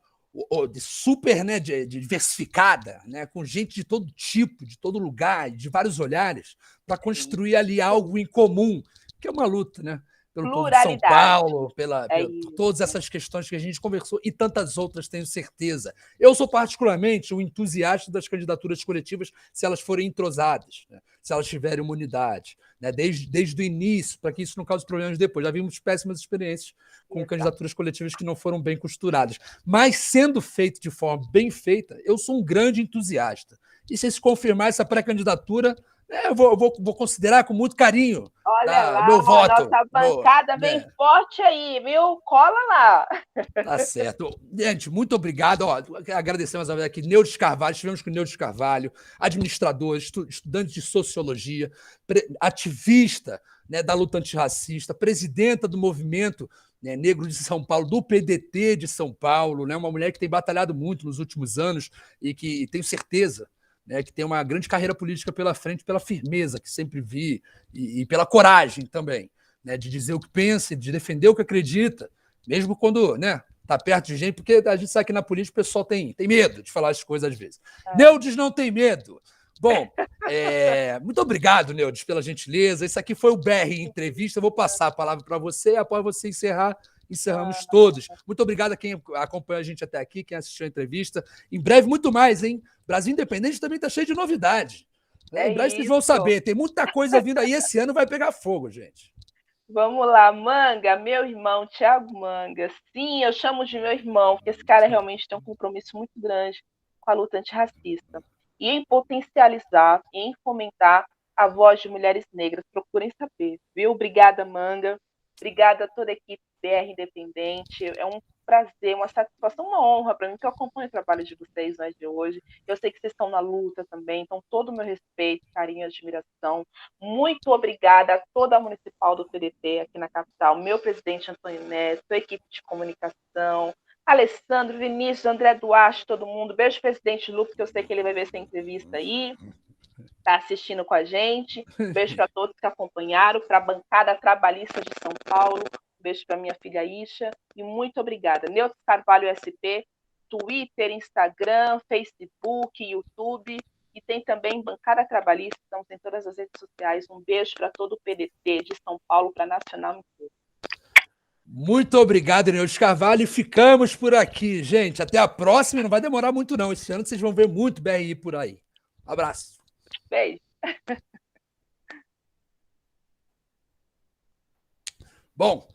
super, né, diversificada, né, com gente de todo tipo, de todo lugar, de vários olhares, para construir ali algo em comum, que é uma luta, né? Pelo povo de São Paulo, por todas essas questões que a gente conversou e tantas outras, tenho certeza. Eu sou particularmente um entusiasta das candidaturas coletivas se elas forem entrosadas, né? Se elas tiverem uma unidade, né? Desde o início, para que isso não cause problemas depois. Já vimos péssimas experiências com candidaturas coletivas que não foram bem costuradas. Mas, sendo feito de forma bem feita, eu sou um grande entusiasta. E se confirmar essa pré-candidatura, eu vou considerar com muito carinho. Olha lá, meu voto. Nossa bancada vem forte aí, viu? Cola lá. Tá certo. Gente, muito obrigado. Agradecemos aqui Neudes Carvalho, estivemos com o Neudes Carvalho, administrador, estudante de sociologia, ativista, né, da luta antirracista, presidenta do movimento, né, negro de São Paulo, do PDT de São Paulo, né, uma mulher que tem batalhado muito nos últimos anos e que tenho certeza, né, que tem uma grande carreira política pela frente, pela firmeza que sempre vi e pela coragem também, né, de dizer o que pensa, de defender o que acredita, mesmo quando, né, tá perto de gente, porque a gente sabe que na política o pessoal tem medo de falar as coisas às vezes. Neudes não tem medo. Bom, muito obrigado, Neudes, pela gentileza. Esse aqui foi o BR Entrevista. Eu vou passar a palavra para você, após você encerrar, encerramos todos. Muito obrigado a quem acompanhou a gente até aqui, quem assistiu a entrevista. Em breve, muito mais, hein? Brasil Independente também está cheio de novidade. Em breve vocês vão saber. Tem muita coisa vindo aí. Esse ano vai pegar fogo, gente. Vamos lá, Manga, meu irmão, Thiago Manga. Sim, eu chamo de meu irmão, porque esse cara realmente tem um compromisso muito grande com a luta antirracista. E em potencializar, e em fomentar a voz de mulheres negras. Procurem saber, viu? Obrigada, Manga. Obrigada a toda a equipe BR Independente. É um prazer, uma satisfação, uma honra para mim, que eu acompanho o trabalho de vocês né, de hoje. Eu sei que vocês estão na luta também, então todo o meu respeito, carinho, admiração. Muito obrigada a toda a municipal do PDT aqui na capital, meu presidente Antônio Neto, a equipe de comunicação, Alessandro, Vinícius, André Duarte, todo mundo. Beijo, presidente Lu, porque eu sei que ele vai ver essa entrevista aí. Está assistindo com a gente. Beijo para todos que acompanharam, para a bancada trabalhista de São Paulo. Beijo para minha filha Isha. E muito obrigada. Neuza Carvalho SP, Twitter, Instagram, Facebook, YouTube. E tem também bancada trabalhista. Estamos em todas as redes sociais. Um beijo para todo o PDT de São Paulo, para Nacional inteiro. Muito obrigado, Neuza Carvalho. E ficamos por aqui, gente. Até a próxima. Não vai demorar muito, não. Esse ano vocês vão ver muito BRI por aí. Um abraço. Beijo. Bom,